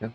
Go.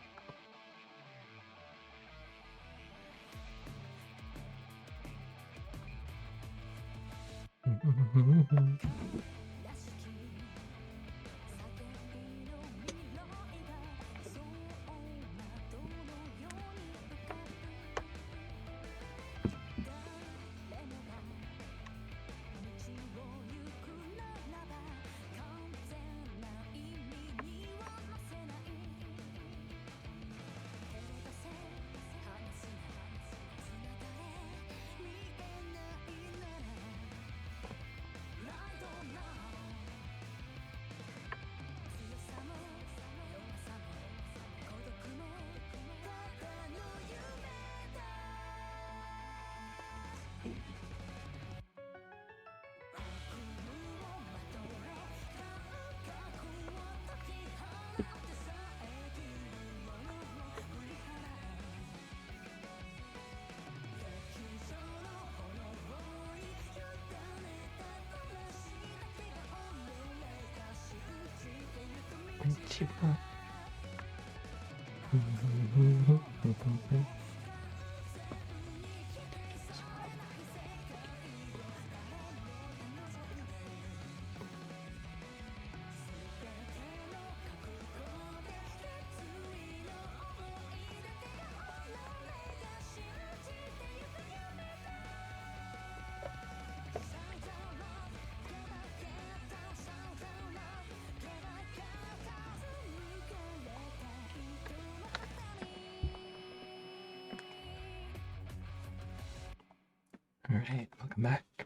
Alright, welcome back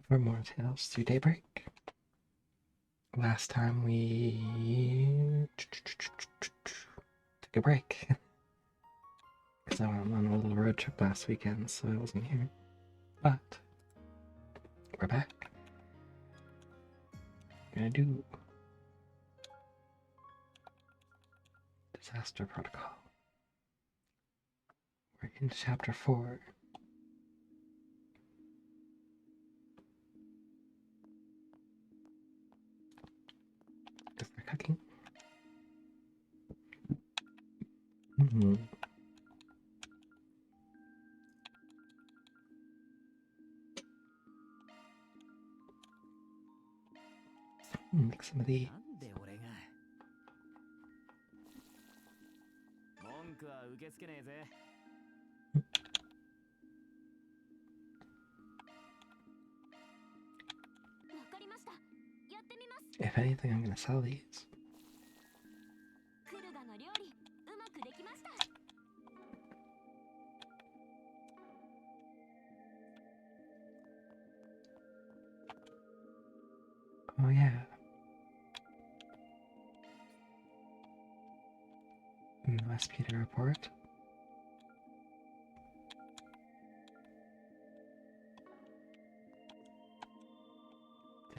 for more Tales to Daybreak. Last time we took a break because I went on a little road trip last weekend, so I wasn't here. But we're back. We're gonna do Disaster Protocol. We're in chapter 4. Is there cooking? Make some of the if anything, I'm gonna sell these. Oh yeah. No SP to report.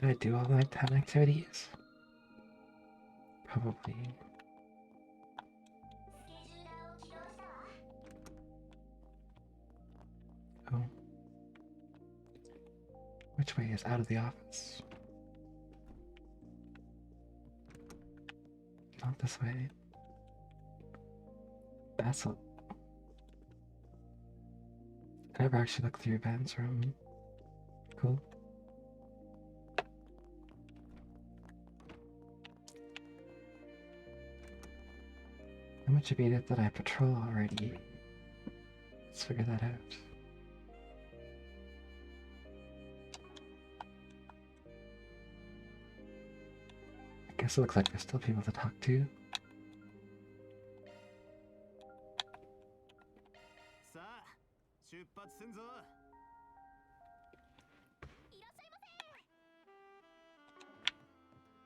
Did I do all the nighttime activities? Probably. Oh. Which way is out of the office? Not this way. Basil. I never actually looked through Ben's room. Cool. How much of it did I patrol already? Let's figure that out. I guess it looks like there's still people to talk to.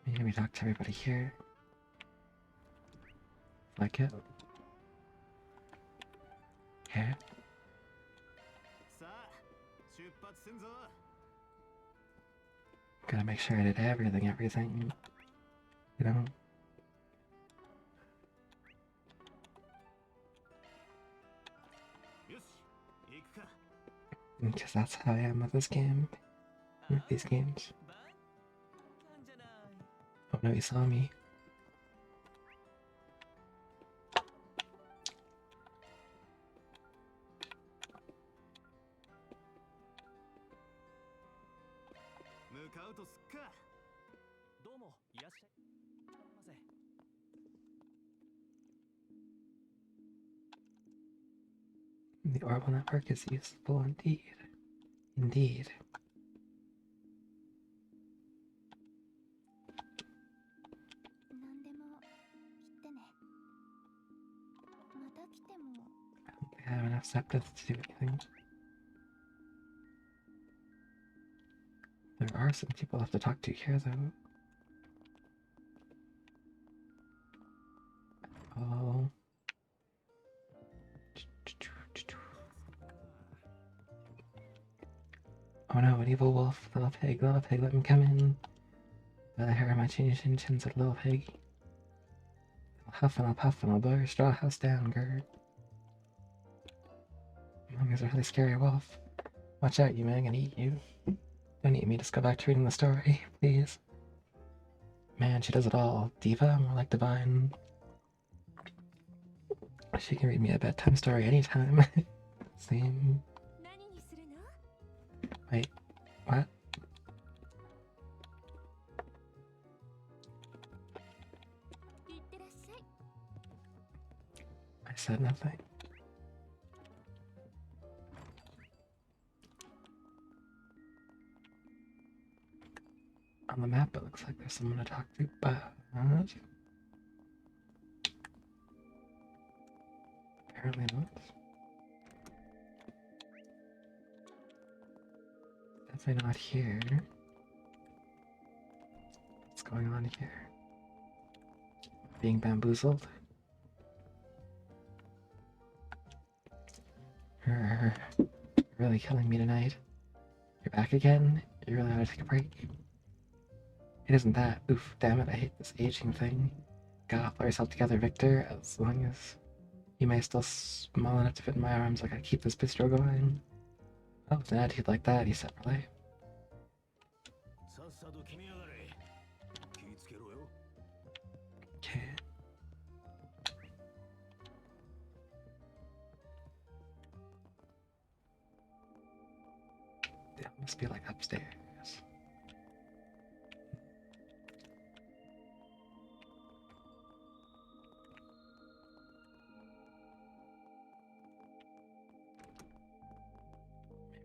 Maybe we talk to everybody here. Like it. Okay. Gotta make sure I did everything, you know? Because that's how I am with this game. With these games. Oh no, he saw me. The orbital network is useful indeed. Indeed. 何でも言ってね。また来ても。 I don't think I have enough septas to do anything. There are some people I have to talk to here, though. Oh. Oh no, an evil wolf. Little pig, let me come in. By the hair of my chinny chin, said little pig. I'll huff and I'll puff and I'll blow your straw house down, grr. Mommy's a really scary wolf. Watch out, you man, I'm gonna eat you. Don't eat me, just go back to reading the story, please. Man, she does it all. Diva, more like divine. She can read me a bedtime story anytime. Same. Wait, what? I said nothing. On the map, it looks like there's someone to talk to, but apparently not. Definitely not here. What's going on here? Being bamboozled? You're really killing me tonight. You're back again? You really ought to take a break. It isn't that. Oof, damn it, I hate this aging thing. Gotta pull yourself together, Victor, as long as you may still small enough to fit in my arms. I gotta keep this bistro going. Oh, with an attitude like that, he's set for life. Okay. That must be like upstairs.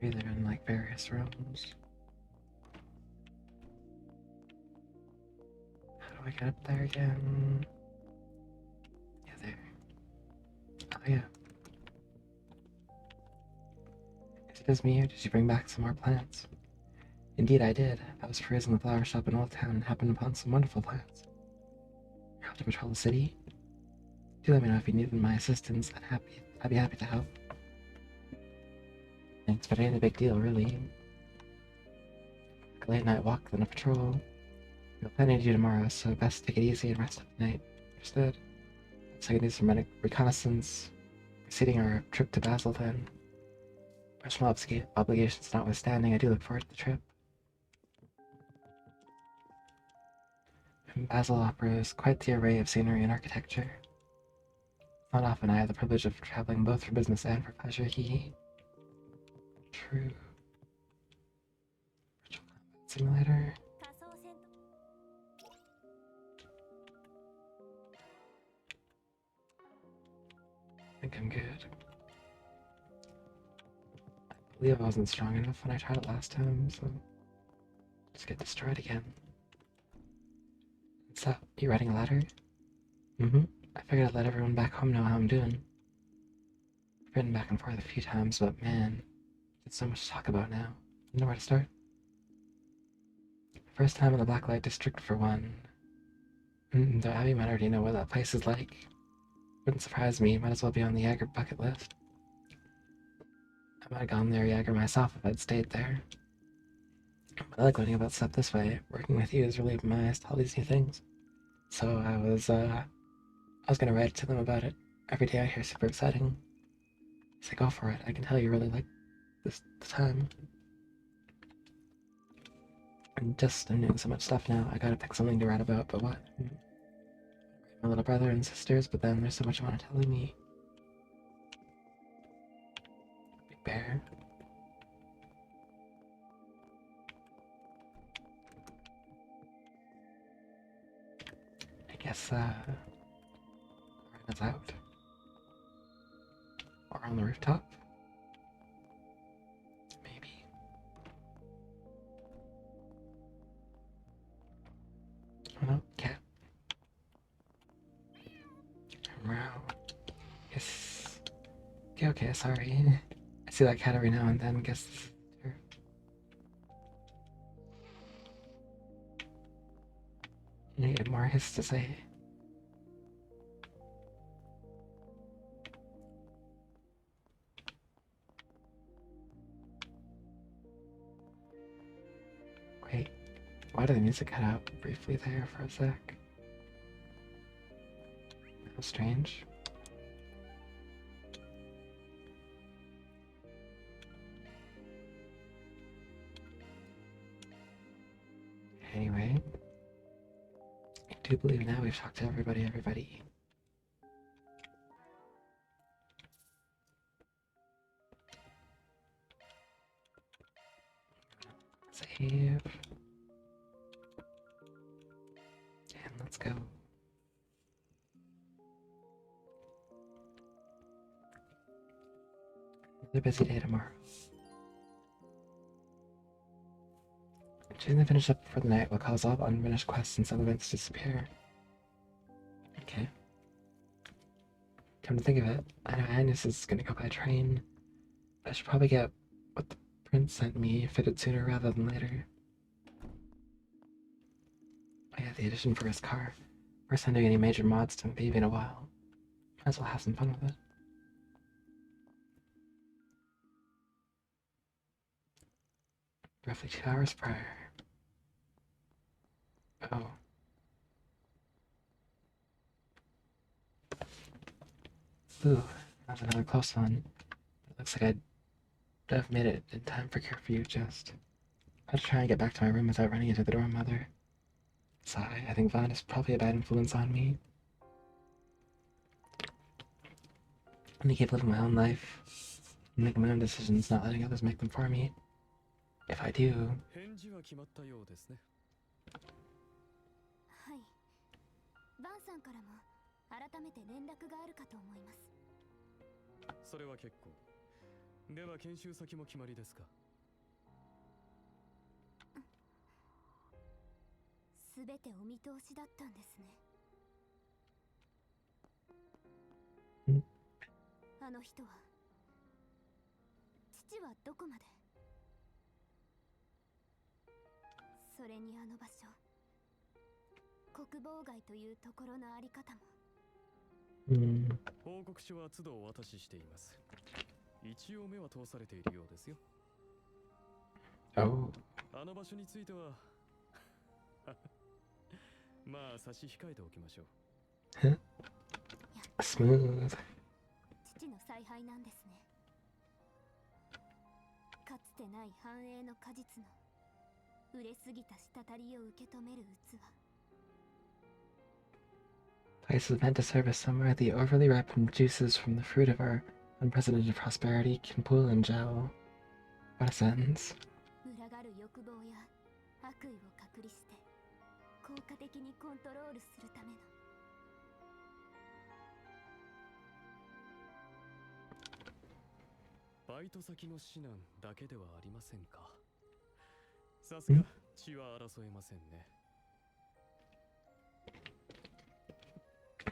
Maybe they're in like various rooms. How do I get up there again? Yeah, there. Oh yeah. Is it just me, or did you bring back some more plants? Indeed I did. I was perusing the flower shop in Old Town and happened upon some wonderful plants. You're off to patrol the city? Do let me know if you needed my assistance. I'd be happy to help. Thanks, but it ain't a big deal, really. Like a late night walk, then a patrol. We're planning to do tomorrow, so best take it easy and rest up tonight. Understood? So I can do some reconnaissance, preceding our trip to Basel then. Personal obligations notwithstanding, I do look forward to the trip. Basel offers quite the array of scenery and architecture. Not often I have the privilege of traveling both for business and for pleasure, hee. True. Virtual Combat Simulator. I think I'm good. I believe I wasn't strong enough when I tried it last time, so just get destroyed again. What's up? You writing a letter? Mm-hmm. I figured I'd let everyone back home know how I'm doing. I've written back and forth a few times, but man, there's so much to talk about now. You know where to start? First time in the Blacklight District for one. Though Abby might already know what that place is like. Wouldn't surprise me, might as well be on the Jaeger bucket list. I might have gone there Jaeger myself if I'd stayed there. But I like learning about stuff this way. Working with you has really opened my eyes to all these new things. So I was gonna write to them about it. Every day I hear super exciting. So go for it. I can tell you really like the time. I'm doing so much stuff now. I gotta pick something to write about, but what? My little brother and sisters, but then there's so much you want to tell me. Big bear. Guess, Rena's out. Or on the rooftop? Maybe. Oh no, cat. Meow. Yes. Okay, okay, sorry. I see that cat every now and then, guess this is her. You need more hiss to say. Wait, why did the music cut out briefly there for a sec? How strange. Anyway, I do believe now we've talked to everybody. Save. And let's go. Another busy day tomorrow. Choosing to finish up for the night will cause all unfinished quests and sub-events to disappear. Okay. Come to think of it, I know Agnes is gonna go by train. I should probably get what the prince sent me fitted sooner rather than later. Oh yeah, the edition for his car. First time doing any major mods to maybe in a while. Might as well have some fun with it. Roughly 2 hours prior. Oh. Ooh, that's another close one. It looks like I've made it in time for curfew just. I'll try and get back to my room without running into the dorm mother. Sigh, I think Vaughn is probably a bad influence on me. I'm gonna keep living my own life, making my own decisions, not letting others make them for me. If I do... 返事は決まったようですね。はい。バンさんからも改めて連絡があるかと思います。それは結構。では研修先も決まりですか。すべてお見通しだったんですね。あの人は父はどこまで、それにあの場所、国防外というところのあり方も。報告書は都度お渡ししています。一応目は通されているようですよ。Oh. あの場所についてはまあ差し控えておきましょう。Smooth. 父の采配なんですね。かつてない繁栄の果実の売れすぎた滴りを受け止める器。Place is meant to serve as somewhere the overly ripened juices from the fruit of our unprecedented prosperity can pool and gel. What a sentence. 群がる欲望や悪意を隔離して効果的にコントロールするための。バイト先の指南だけではありませんか。さすが血は争えませんね。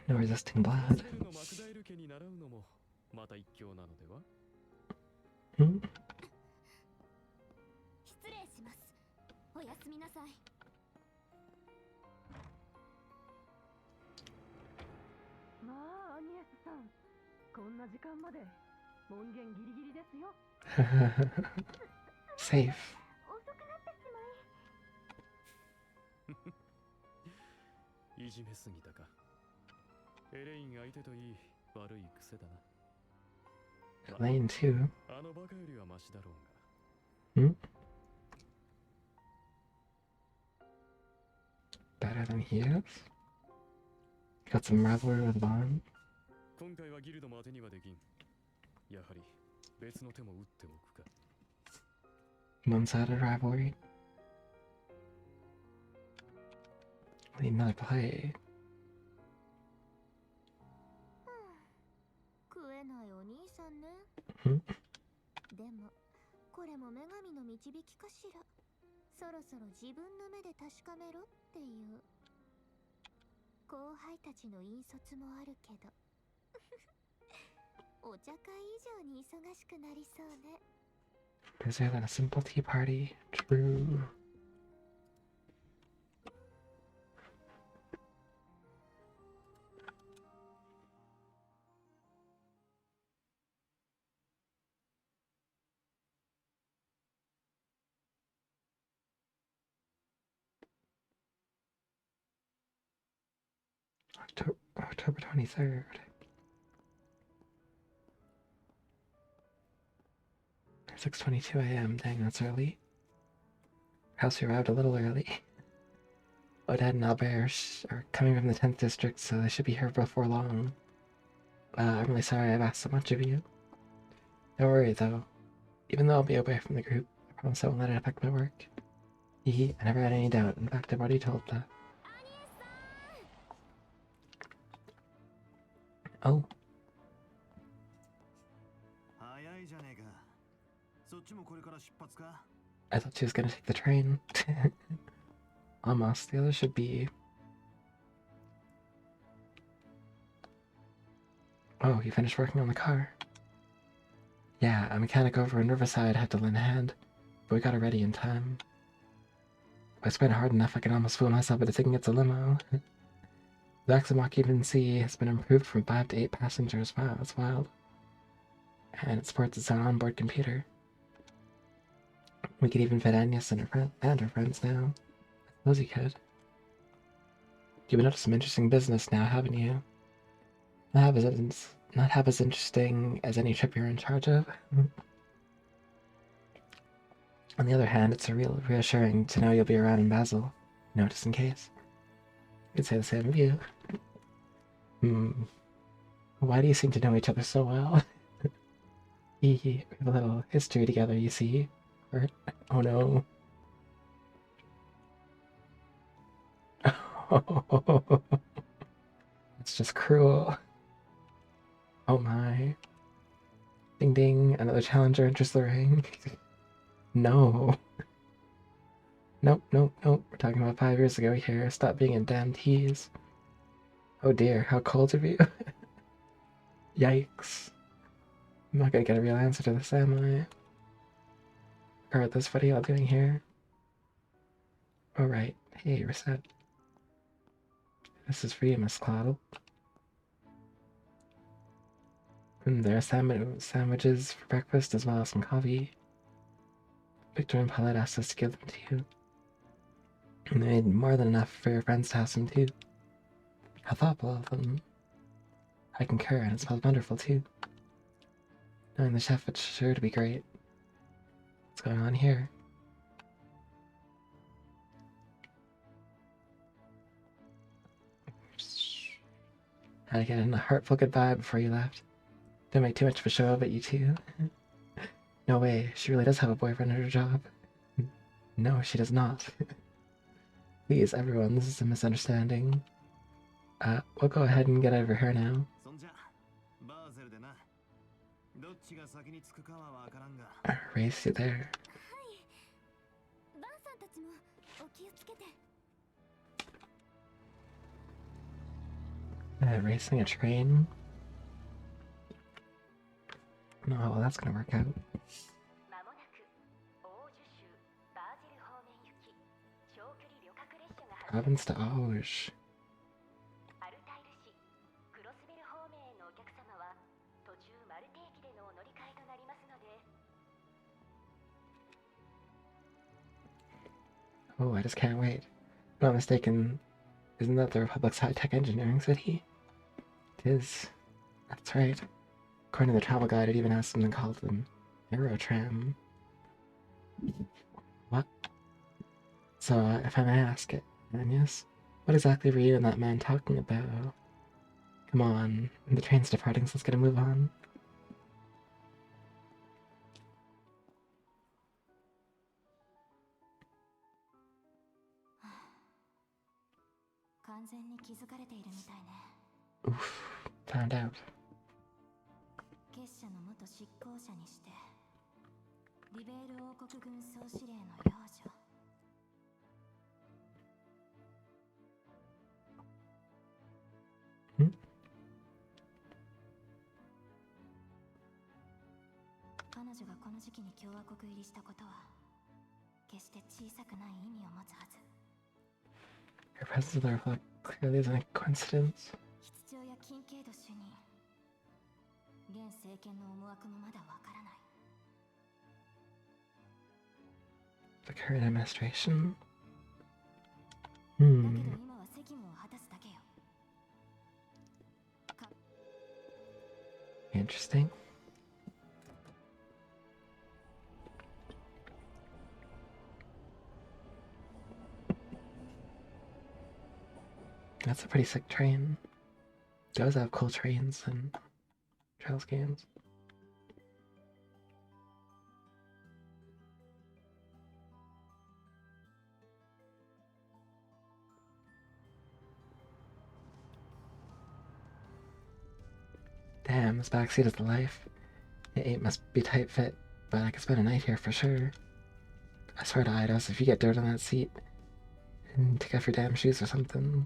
No resisting blood. セルのマクダイル家に習うのもまた一興なのでは。失礼します。おやすみなさい。まあ、アニエスさん、こんな時間まで門限ギリギリですよ。Safe. 遅くなってしまい。いじめすぎたか。エレイン相手といい悪い癖だな。Elaine too. あのバカよりはマシだろうが。Better than he is? Got some rivalry with Vaughn? 今回はギルドも当てにはできん。やはり別の手も打っておくか。One-sided rivalry? We need another play. でもこれも女神の導きかしら。そろそろ自分の目で確かめろっていう。後輩たちの引率もあるけどお茶会以上に忙しくなりそうね。 Busier than a simple tea party. True. October 23rd. 6:22 a.m. Dang, that's early. Perhaps we arrived a little early. Odette and Albert are coming from the 10th district, so they should be here before long. I'm really sorry I've asked so much of you. Don't worry, though. Even though I'll be away from the group, I promise I won't let it affect my work. I never had any doubt. In fact, I've already told that. Oh. I thought she was gonna take the train. Almost. The others should be... Oh, you finished working on the car. Yeah, a mechanic over in Riverside had to lend a hand, but we got it ready in time. If I spent hard enough, I could almost fool myself into thinking it's a limo. The Maxim occupancy has been improved from 5 to 8 passengers. Wow, that's wild. And it supports its own onboard computer. We could even fit Agnes and her friends now. I suppose you could. You've been up to some interesting business now, haven't you? Not half as interesting as any trip you're in charge of. On the other hand, it's reassuring to know you'll be around in Basel. Just in case. You could say the same of you. Why do you seem to know each other so well? We have a little history together, you see. Oh no. It's just cruel. Oh my. Ding ding, another challenger enters the ring. No. Nope. We're talking about 5 years ago here. Stop being a damn tease. Oh dear, how cold of you. Yikes. I'm not gonna get a real answer to this, am I? Regardless, what are y'all doing here? Oh right. Hey, Reset. This is for you, Miss Cloddle. There are sandwiches for breakfast as well as some coffee. Victor and Paulette asked us to give them to you. And they made more than enough for your friends to have some too. How thoughtful of them. I concur, and it smells wonderful too. Knowing the chef, it's sure to be great. What's going on here? Had to get in a heartful goodbye before you left. Don't make too much of a show of it, you two. No way, she really does have a boyfriend at her job. No, she does not. Please, everyone, this is a misunderstanding. We'll go ahead and get over here now. Race you there. Racing a train? No, well, that's gonna work out. Province to Auge. Oh, I just can't wait. If I'm not mistaken, isn't that the Republic's high-tech engineering city? It is. That's right. According to the travel guide, it even has something called an Aerotram. What? So, if I may ask it, Agnes, what exactly were you and that man talking about? Come on, the train's departing, so let's get a move on. Oof, found out. 社の元執行者にしてリベール王国軍総司令の養女。彼女がこの時期に共和国入りしたことは決して小さくない意味を持つはず。 Her presence with her reflect clearly isn't a coincidence. 室長やキンケイド主任、現政権の思惑もまだわからない。 The current administration? だけど今は責務を果たすだけよ。 Interesting. That's a pretty sick train. They always have cool trains in Trials games. Damn, this backseat is the life. The 8 must be tight fit, but I could spend a night here for sure. I swear to Eidos, if you get dirt on that seat, take off your damn shoes or something.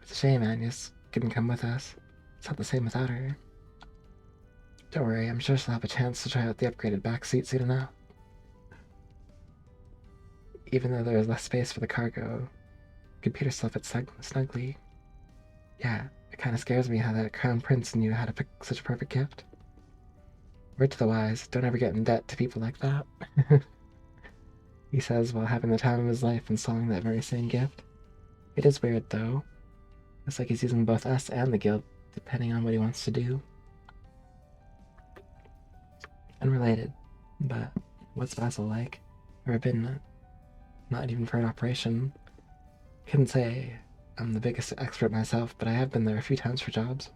It's a shame Agnes couldn't come with us. It's not the same without her. Don't worry, I'm sure she'll have a chance to try out the upgraded back seat soon enough. Even though there is less space for the cargo, computer still fits snugly. Yeah, it kinda scares me how that crown prince knew how to pick such a perfect gift. Word to the wise, don't ever get in debt to people like that. He says while having the time of his life installing that very same gift. It is weird though. It's like he's using both us and the guild, depending on what he wants to do. Unrelated, but what's Vassal like? Ever been not even for an operation? Couldn't say I'm the biggest expert myself, but I have been there a few times for jobs.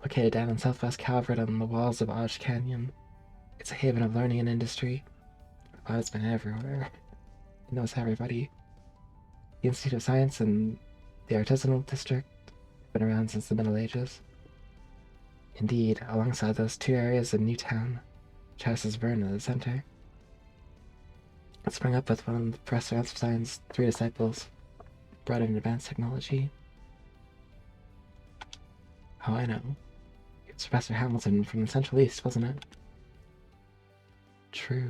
Located down in southwest Calvert on the walls of Odge Canyon, it's a haven of learning and industry. Oh, it's been everywhere. It knows everybody. The Institute of Science and the Artisanal District have been around since the Middle Ages. Indeed, alongside those two areas in Newtown, which houses Vern at the center. It sprung up with one of Professor Einstein's 3 disciples, brought in advanced technology. Oh, I know. It was Professor Hamilton from the Central East, wasn't it? True.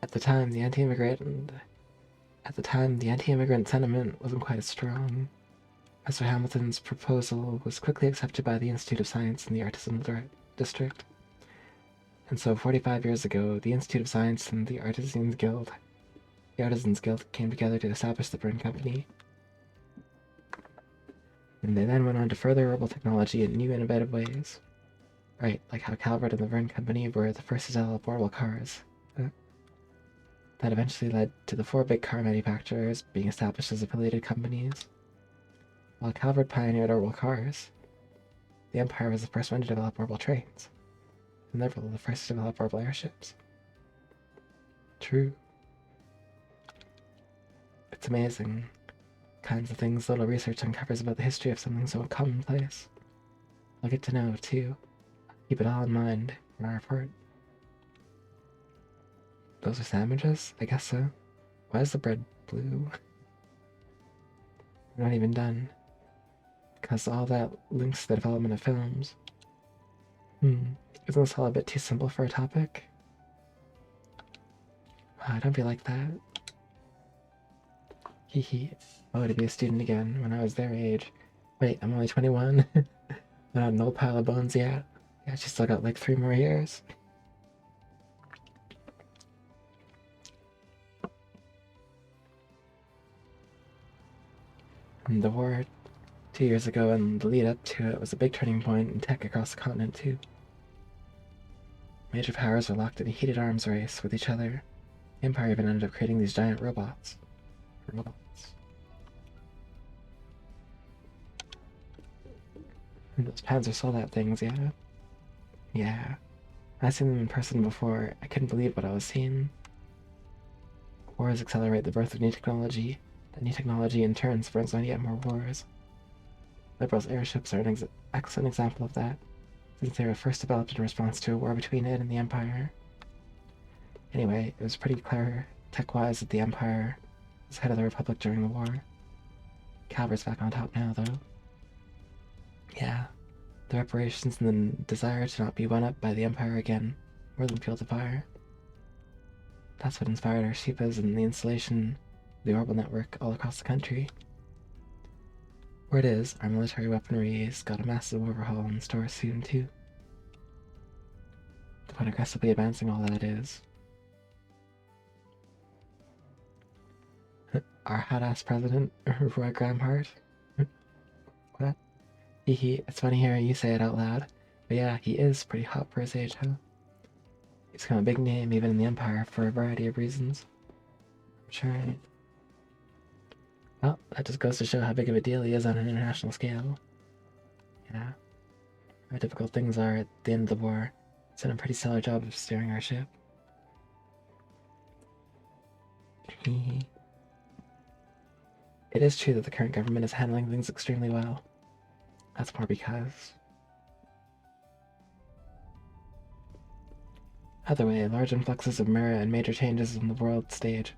At the time, the anti-immigrant sentiment wasn't quite as strong. Professor Hamilton's proposal was quickly accepted by the Institute of Science and the Artisanal District. And so 45 years ago, the Institute of Science and the Artisans Guild came together to establish the Burn Company. And they then went on to further herbal technology in new innovative ways. Right, like how Calvert and the Vern Company were the first to develop portable cars. That eventually led to the 4 big car manufacturers being established as affiliated companies. While Calvert pioneered orbital cars, the Empire was the first one to develop orbital trains, and therefore the first to develop orbital airships. True. It's amazing kinds of things little research uncovers about the history of something so commonplace. I'll get to know, too. Keep it all in mind in our report. Those are sandwiches? I guess so. Why is the bread blue? We're not even done. Because all that links to the development of films. Isn't this all a bit too simple for a topic? Don't be like that. Hee. Oh, to be a student again when I was their age. Wait, I'm only 21? Not an old pile of bones yet. Yeah, she still got like 3 more years. And the war 2 years ago and the lead up to it was a big turning point in tech across the continent too. Major powers were locked in a heated arms race with each other. The Empire even ended up creating these giant robots. And those Panzer Soldat things, yeah? Yeah. I've seen them in person before. I couldn't believe what I was seeing. Wars accelerate the birth of new technology. That new technology in turn spurs on yet more wars. Liberals' airships are an excellent example of that, since they were first developed in response to a war between it and the Empire. Anyway, it was pretty clear, tech-wise, that the Empire was head of the Republic during the war. Calvert's back on top now, though. Yeah, the reparations and the desire to not be won up by the Empire again more than fueled the fire. That's what inspired our Sheepas and the installation of the orbital network all across the country. Word is, our military weaponry's got a massive overhaul in store soon, too. To put aggressively advancing all that is. Our hot-ass president, Roy Gramhart? What? Hehe, it's funny hearing you say it out loud. But yeah, he is pretty hot for his age, huh? He's become a big name even in the Empire for a variety of reasons. I'm sure. Well, that just goes to show how big of a deal he is on an international scale. Yeah. How difficult things are at the end of the war. He's done a pretty stellar job of steering our ship. Hehe. It is true that the current government is handling things extremely well. That's more because... Either way, large influxes of Mira and major changes in the world stage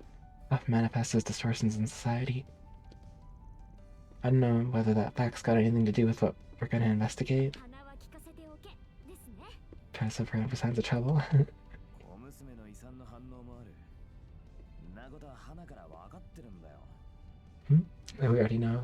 often manifest as distortions in society. I don't know whether that fact's got anything to do with what we're gonna investigate. Try to suffer around for signs of trouble. We already know.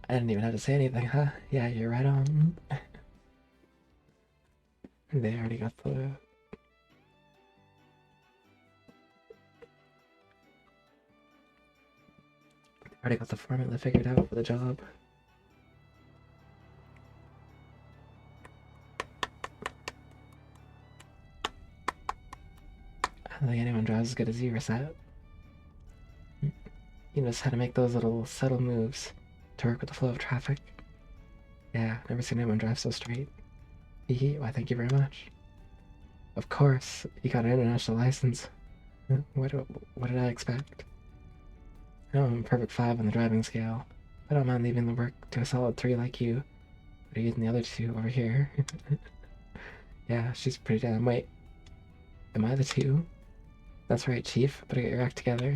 I didn't even have to say anything, huh? Yeah, you're right on. They already got the... Already got the formula figured out for the job. I don't think anyone drives as good as you, Reset. You know just how to make those little subtle moves to work with the flow of traffic. Yeah, never seen anyone drive so straight. Hehe, why thank you very much. Of course, you got an international license. What did I expect? I know I'm a perfect 5 on the driving scale. I don't mind leaving the work to a solid 3 like you. But using the other 2 over here. Yeah, she's pretty damn... Wait. Am I the 2? That's right, Chief. Better get your act together.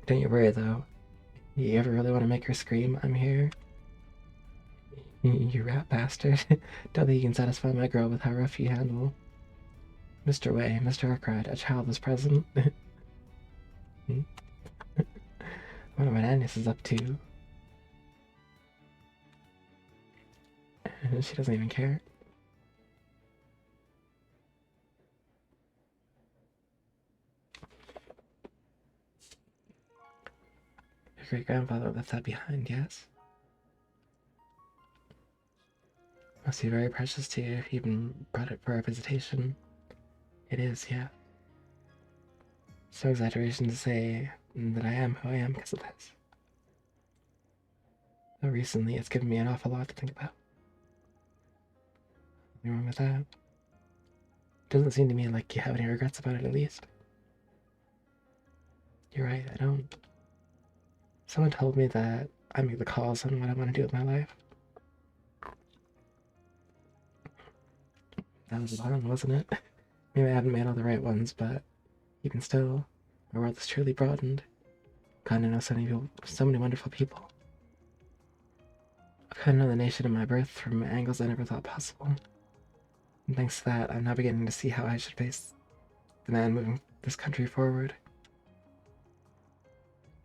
Don't you worry, though. You ever really want to make her scream, I'm here. You rat bastard. Don't think you can satisfy my girl with how rough you handle. Mr. Way, Mr. Arkwright, a child is present. I wonder what Agnes is up to. She doesn't even care. Your great-grandfather left that behind, yes? Must be very precious to you if you even brought it for our visitation. It is, yeah. It's no exaggeration to say that I am who I am because of this. Though recently it's given me an awful lot to think about. Nothing wrong with that. Doesn't seem to me like you have any regrets about it, at least. You're right, I don't. Someone told me that I make the calls on what I want to do with my life. That was fun, wasn't it? Maybe I haven't made all the right ones, but even still, my world is truly broadened. Gotten to know so many people, so many wonderful people. I've gotten to know the nation of my birth from angles I never thought possible. And thanks to that, I'm now beginning to see how I should face the man moving this country forward.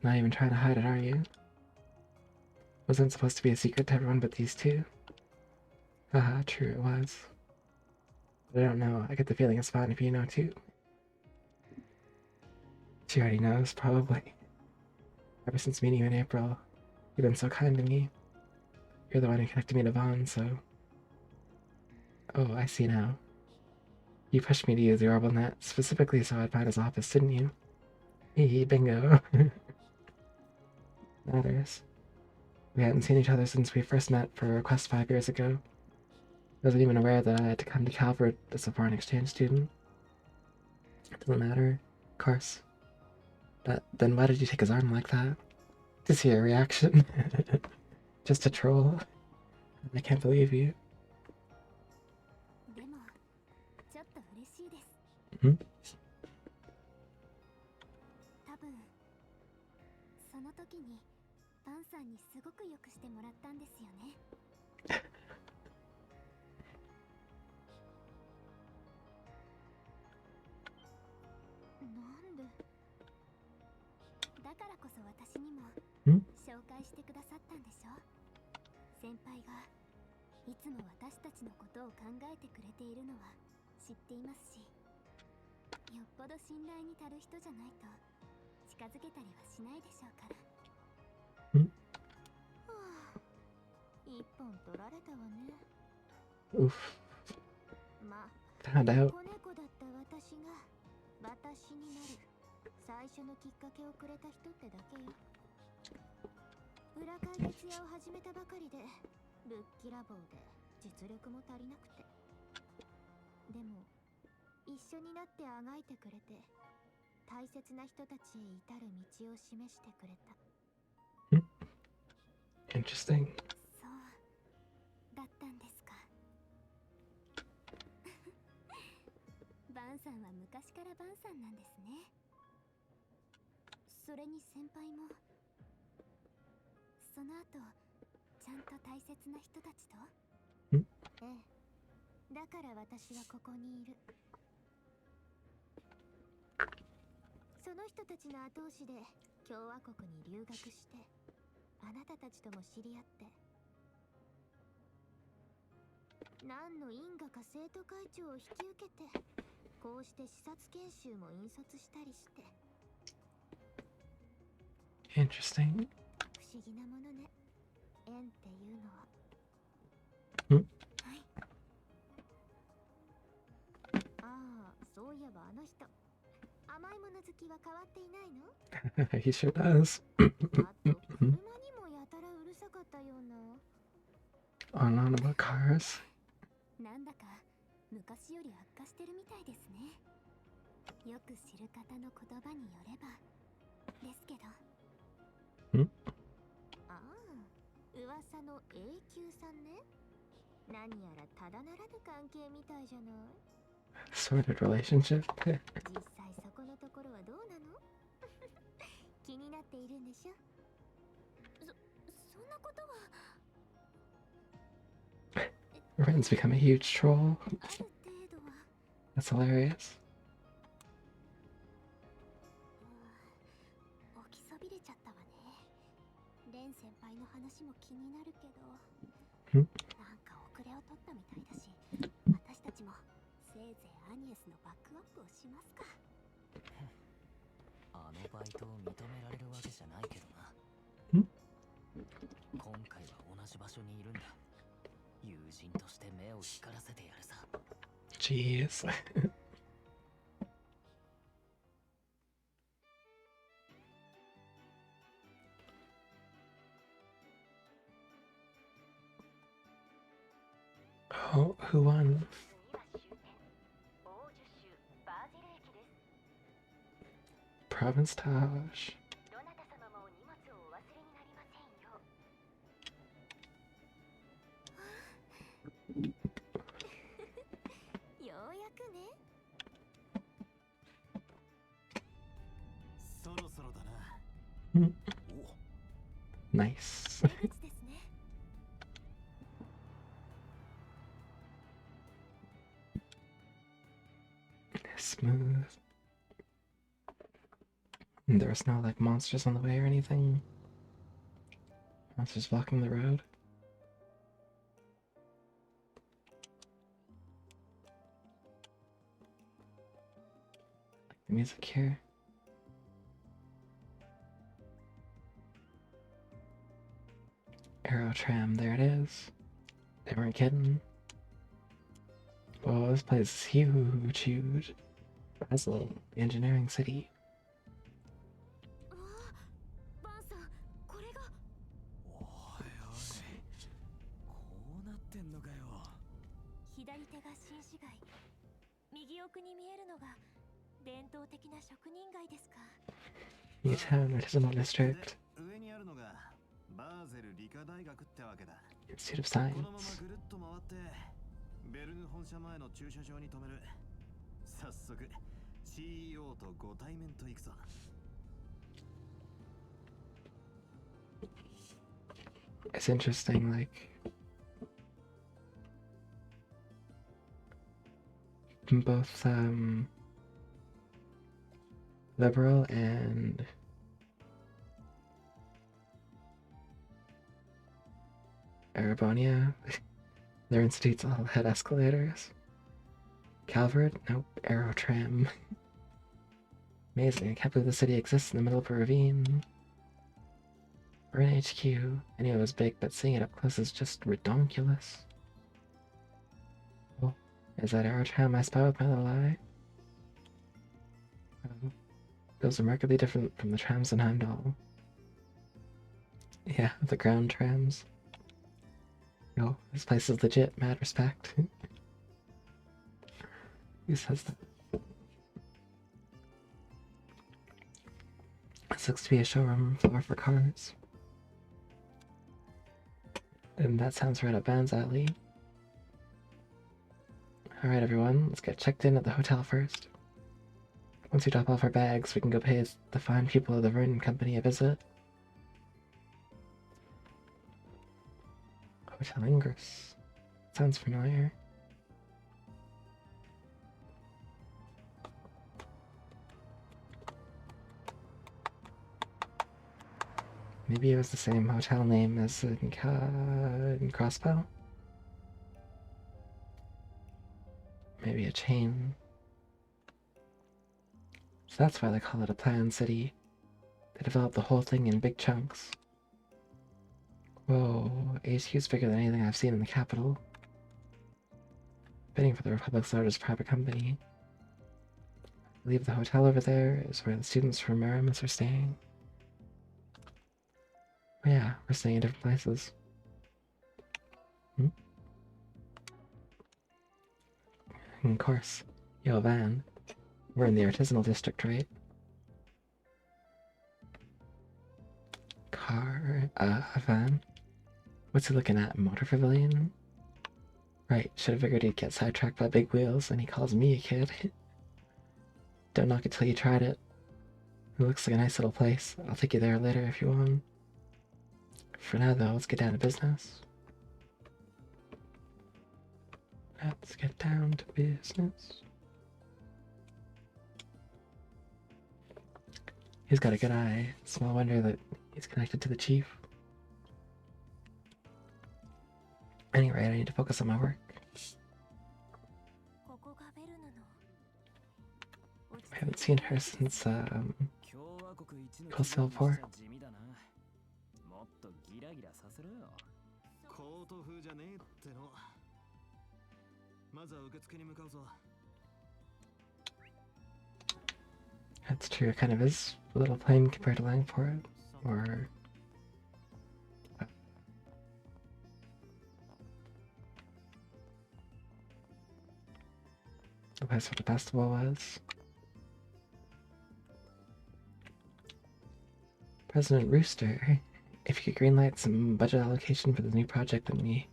Not even trying to hide it, are you? Wasn't supposed to be a secret to everyone but these 2. Haha, true it was. But I don't know, I get the feeling it's fine if you know too. She already knows, probably. Ever since meeting you in April, you've been so kind to me. You're the one who connected me to Vaughn, so... Oh, I see now. You pushed me to use the orbital net specifically so I'd find his office, didn't you? Hey, bingo. Matters. We hadn't seen each other since we first met for a request 5 years ago. I wasn't even aware that I had to come to Calvert as a foreign exchange student. It doesn't matter, of course. But then why did you take his arm like that? To see your reaction. Just a troll. I can't believe you. でもちょっと嬉しいです。Hmm? 多分その時にバンさんにすごくよくしてもらったんですよね。なんでだからこそ私にもん紹介してくださったんでしょ。先輩がいつも私たちのことを考えてくれているのは知っていますし、よっぽど信頼に足る人じゃないと近づけたりはしないでしょうから。はあ、一本取られたわね。Oof. まあ Found out. 子猫だった私が私になる最初のきっかけをくれた人ってだけよ。裏会徹夜を始めたばかりでぶっきらぼうで実力も足りなくて、でも一緒になってあがいてくれて大切な人たちへ至る道を示してくれた。 Interesting. そうだったんですか。バンさんは昔からバンさんなんですね。それに先輩もその後ちゃんと大切な人たちと。ん？ええ、だから私はここにいる。その人たちの後押しで共和国に留学してあなたたちとも知り合って、何の因果か生徒会長を引き受けてこうして視察研修も引率したりして。 Interesting. 不思議なものね、縁っていうのは。ん？はい。ああ、そういえばあの人甘いもの好きは変わっていないの？ He sure does. あと車にもやたらうるさかったような。 On about cars. なんだか昔より悪化してるみたいですね。よく知る方の言葉によればですけど。ん？ああ、噂の永久さんね。何やらただならぬ関係みたいじゃない。 Sorted relationship. 実際そこのところはどうなの？気になっているんでしょ。そんなことは。 Ren's become a huge troll. ある程度は。 That's hilarious. 起きそびれちゃったわね。レン先輩の話も気になるけど、ん？なんか遅れを取ったみたいだし、私たちもせいぜいアニエスのバックアップをしますか。あのバイトを認められるわけじゃないけどな。今回は同じ場所にいるんだ。友人として目を光らせてやるさ。 Jeez. Oh, who won? オージュ州バージル駅です。 Province Taj. どなた様も荷物をお忘れになりませんよ。ようやくね。そろそろだな。 Hmm. お、 Nice. 出口ですね。 Smooth. There was no like monsters on the way or anything. Monsters blocking the road. Like the music here. Arrow tram, there it is. They weren't kidding. Oh, this place is huge, huge. Basel, the engineering city. わあ、バンさん、これが。おいおい、こうなってんのかよ。左手が新市街、右奥に見えるのが伝統的な職人街ですか。 Newtown Artisanal District. 上にあるのがバーゼル理科大学ってわけだ。 Institute of このまま Science. ぐるっと回ってベルヌ本社前の駐車場に止める。早速 CEO とご対面と行くぞ。 It's interesting, like both liberal and Arabonia, their institutes all had escalators. Calvert, nope. Aerotram. Amazing, I can't believe the city exists in the middle of a ravine. We're in HQ. I knew it was big, but seeing it up close is just redonkulous. Oh, is that Aerotram I spy with my little eye? Feels remarkably different from the trams in Heimdall. Yeah, the ground trams. Yo, this place is legit, mad respect. Who says that? This looks to be a showroom floor for cars. And that sounds right up Van's alley. Alright everyone, let's get checked in at the hotel first. Once we drop off our bags, we can go pay the fine people of the Vernon Company a visit. Hotel Ingress. Sounds familiar. Maybe it was the same hotel name as in Crossbow? Maybe a chain. So that's why they call it a planned city. They developed the whole thing in big chunks. Whoa, HQ's bigger than anything I've seen in the capital. Bidding for the Republic's largest private company. I believe the hotel over there is where the students from Maramus are staying. Oh yeah, we're staying in different places. Of course. Yo, Van. We're in the artisanal district, right? Van? What's he looking at? Motor Pavilion? Right, should have figured he'd get sidetracked by big wheels, and he calls me a kid. Don't knock it till you tried it. It looks like a nice little place. I'll take you there later if you want. For now, though, let's get down to business. Let's get down to business. He's got a good eye. Small wonder that he's connected to the chief. Anyway, I need to focus on my work. I haven't seen her since, Coastal 4. コート風じゃねえっての。まずは受付に向かうぞ。 That's true, it kind of is a little plain compared to Langport, or... the place where the festival was. President Rooster, if you could greenlight some budget allocation for the new project, then we...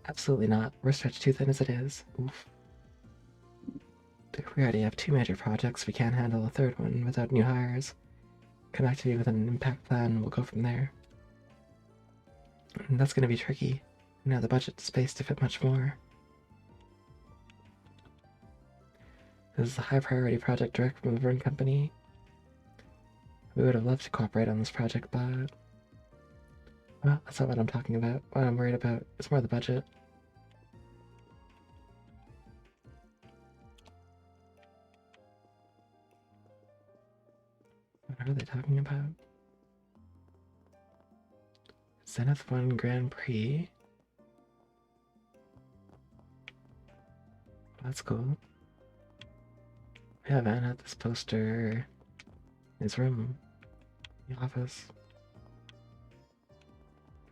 Absolutely not. We're stretched too thin as it is. Oof. We already have 2 major projects, we can't handle a 3rd one without new hires. Come back to me with an impact plan, we'll go from there. And that's gonna be tricky. We don't have the budget space to fit much more. This is a high priority project direct from the Vern Company. We would have loved to cooperate on this project, but... well, that's not what I'm talking about. What I'm worried about is more the budget. What are they talking about? Zenith 1 Grand Prix? that's cool. Yeah, Van had this poster in his room. The office.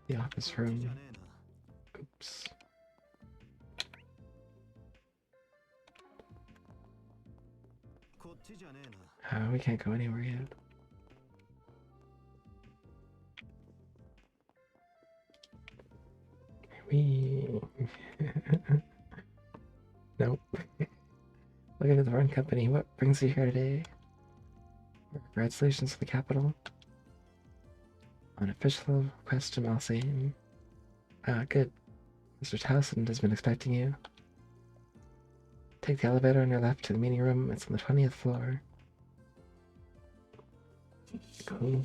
The office こっちじゃ room. ねえな。 Oops. こっちじゃねえな。 We can't go anywhere yet. We. Nope. Look at the run company. What brings you here today? Congratulations to the capital. On official request to Malsane. Good. Mr. Towson has been expecting you. Take the elevator on your left to the meeting room. It's on the 20th floor. Cool.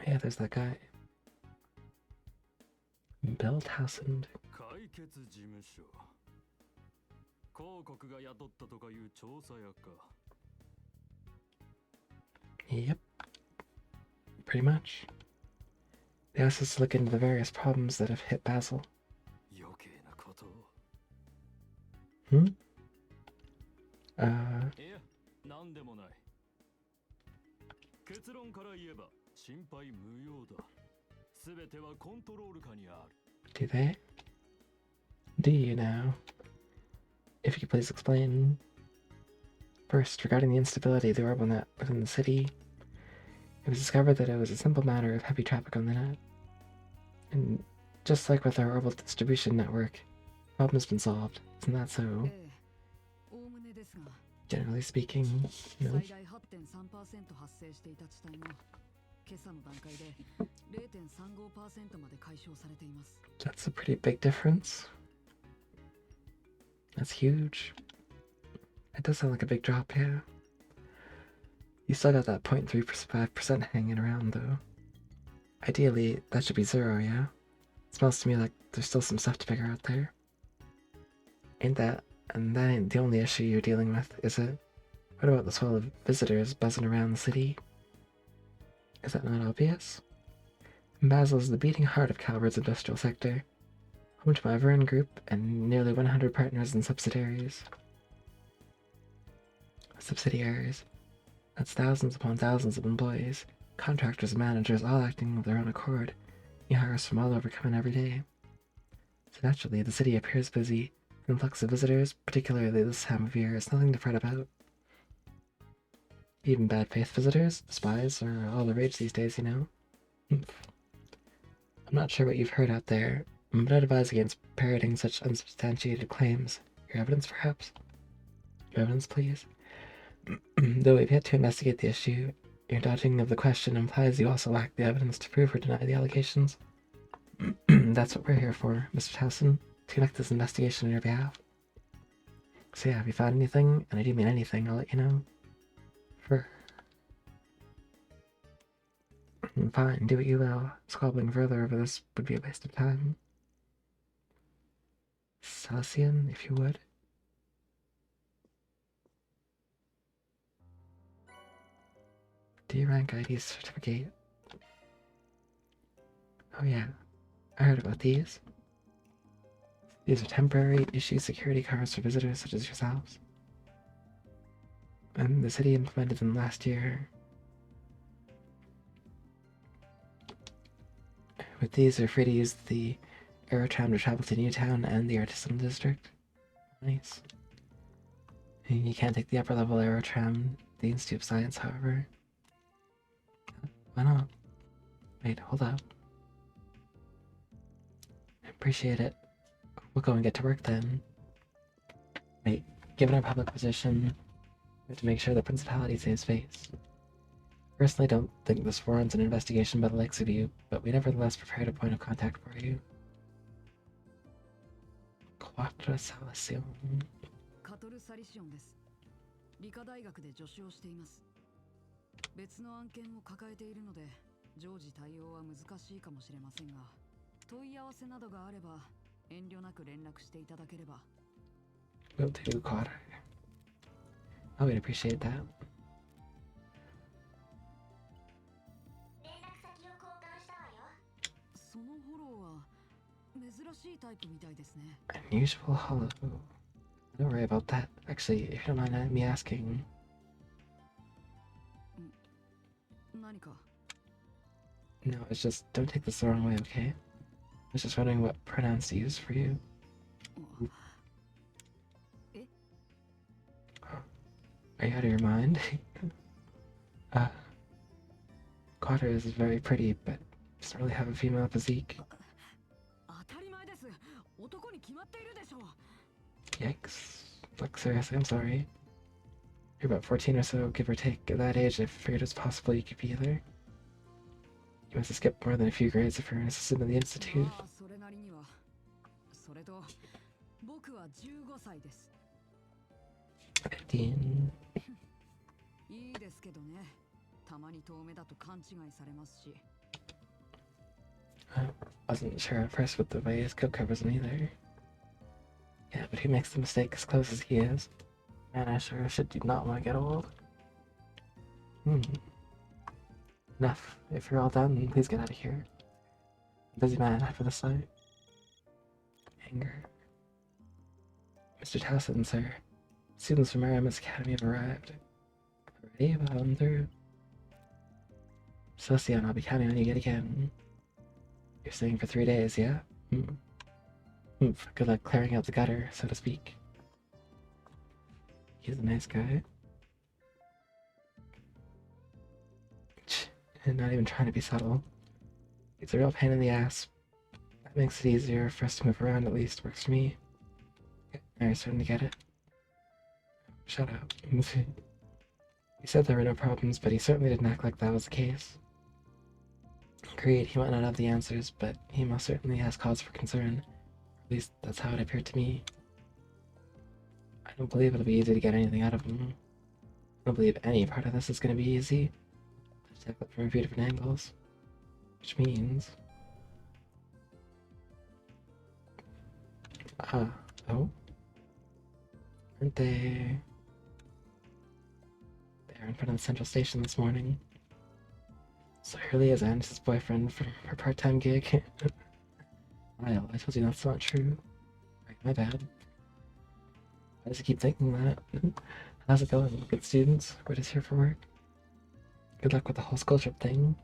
Yeah, there's that guy. Bill Towson. 解決事務所。広告が雇ったとかいう調査屋か。 Yep. Pretty much. They asked us to look into the various problems that have hit Basel. 余計なことを。 Hmm? いや、なんでもない。結論から言えば心配無用だ。すべてはコントロール下にある。 Do they? Do you now? If you could please explain. First, regarding the instability of the orbital net within the city, it was discovered that it was a simple matter of heavy traffic on the net. And just like with our orbital distribution network, the problem has been solved. Isn't that so? おおむねですが、 Generally speaking, no. 最大 8.3% 発生していた地帯も今朝の段階で 0.35% まで解消されています。 That's a pretty big difference. That's huge. It does sound like a big drop, yeah. You still got that 0.35% hanging around, though. Ideally, that should be zero, yeah? It smells to me like there's still some stuff to figure out there. And that ain't the only issue you're dealing with, is it? What about the swell of visitors buzzing around the city? Is that not obvious? Basel is the beating heart of Calvert's industrial sector, home to my Verne Group and nearly 100 partners and subsidiaries. That's thousands upon thousands of employees, contractors and managers, all acting of their own accord. New hires from all over come in every day. So naturally, the city appears busy. The influx of visitors, particularly this time of year, is nothing to fret about. Even bad faith visitors, spies, are all the rage these days, you know. I'm not sure what you've heard out there, but I'd advise against parroting such unsubstantiated claims. Your evidence, perhaps? Your evidence, please? Though we've yet to investigate the issue, your dodging of the question implies you also lack the evidence to prove or deny the allegations. That's what we're here for, Mr. Towson, to conduct this investigation on your behalf. So yeah, if you found anything, and I do mean anything, I'll let you know. Fine, do what you will. Squabbling further over this would be a waste of time. Celestian, if you would. D-rank ID certificate. Oh yeah, I heard about these. These are temporary issue security cards for visitors such as yourselves. And the city implemented them last year. With these, you're free to use the Aerotram to travel to Newtown and the Artisanal District. Nice. You can't take the upper level Aerotram, the Institute of Science, however. Why not? Wait, hold up. I appreciate it. We'll go and get to work then. Wait, given our public position, we have to make sure the Principality saves face. Personally, don't think this warrants an investigation by the likes of you, but we nevertheless prepared a point of contact for you. Quattro Salvacion. カトルサリシオンです。理科大学で助手をしています。別の案件を抱えているので、常時対応は難しいかもしれませんが、問い合わせなどがあれば遠慮なく連絡していただければ。Will do, Carter. I would appreciate that. しいタイプみたいですね。 Unusual hollow. Don't worry about that. Actually, if you don't mind me asking. 何か No, it's just, don't take this the wrong way, okay? I was just wondering what pronouns to use for you. Are you out of your mind? Quater is very pretty, but doesn't really have a female physique. 当たり前です。男に決まっているでしょう。 Yikes. Look, seriously, I'm sorry. You're about 14 or so, give or take. At that age, I figured it was possible you could be either. You must have skipped more than a few grades if you're an assistant in the institute. まあそれなりには。それと僕は15歳です。 15. いいですけどね。たまに遠目だと勘違いされますし。 I wasn't sure at first with the way his coat covers him either. Yeah, but who makes the mistake as close as he is? Man, I sure do not want to get old. Enough. If you're all done, please get out of here. Busy man after the sight. Anger. Mr. Towson, sir. Students from Aramis Academy have arrived. Ready? Well, I'm through. Celestion, I'll be counting on you yet again. You're staying for 3 days, yeah? Good luck clearing out the gutter, so to speak. He's a nice guy. And not even trying to be subtle. He's a real pain in the ass. That makes it easier for us to move around, at least. Works for me. Okay, now you're starting to get it. Shut up. He said there were no problems, but he certainly didn't act like that was the case. Agreed, he might not have the answers, but he most certainly has cause for concern. At least that's how it appeared to me. I don't believe it'll be easy to get anything out of him. I don't believe any part of this is going to be easy. Let's tackle it from a few different angles. Which means... oh? Aren't they... They are in front of the central station this morning. So Hurley is Annis's boyfriend for her part-time gig. Lyle, I told you that's not true. Right, my bad. Why does he keep thinking that? How's it going? Good students? We're just here for work. Good luck with the whole school trip thing.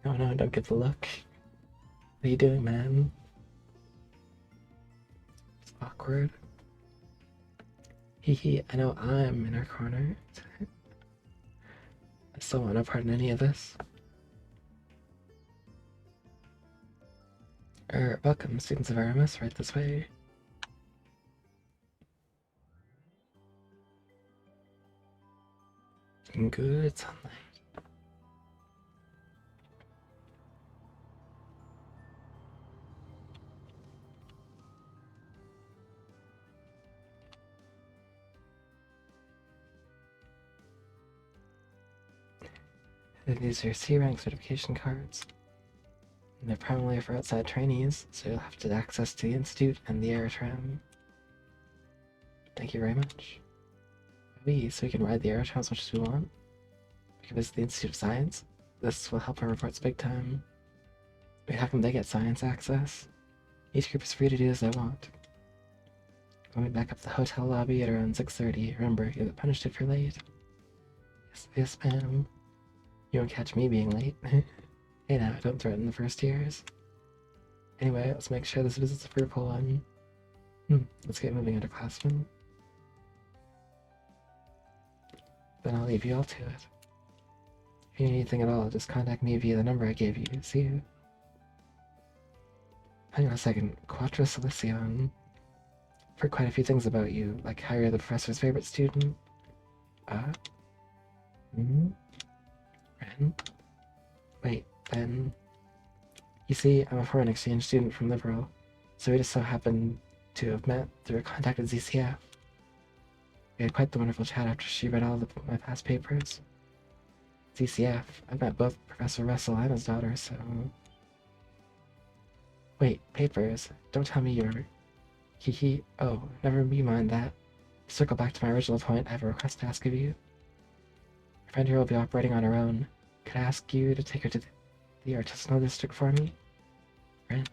No, don't give the look. What are you doing, man? It's awkward. Hee, I know I'm in our corner. I still want no part in any of this. Welcome, students of Aramis, right this way. Good sunlight. These are C-rank certification cards. And they're primarily for outside trainees, so you'll have to access to the Institute and the Aerotram. Thank you very much. So we can ride the Aerotram as much as we want. We can visit the Institute of Science. This will help our reports big time. Wait, how come they get science access? Each group is free to do as they want. When we back up the hotel lobby at around 6:30, remember, you'll get punished if you're late. Yes, ma'am. You won't catch me being late. Hey now, don't threaten the first years. Anyway, let's make sure this visit's a fruitful one. Let's get moving, underclassmen. Then I'll leave you all to it. If you need anything at all, just contact me via the number I gave you. See you. Hang on a second. Quattro Selection. I've heard quite a few things about you, like how you're the professor's favorite student. Ren? Wait, then... You see, I'm a foreign exchange student from Liberal, so we just so happened to have met through a contact at ZCF. We had quite the wonderful chat after she read all my past papers. ZCF, I've met both Professor Russell and his daughter, so... Wait, papers? Don't tell me you're... Oh, never you mind that. To circle back to my original point, I have a request to ask of you. Your friend here will be operating on her own. Could I ask you to take her to the artisanal district for me? Right?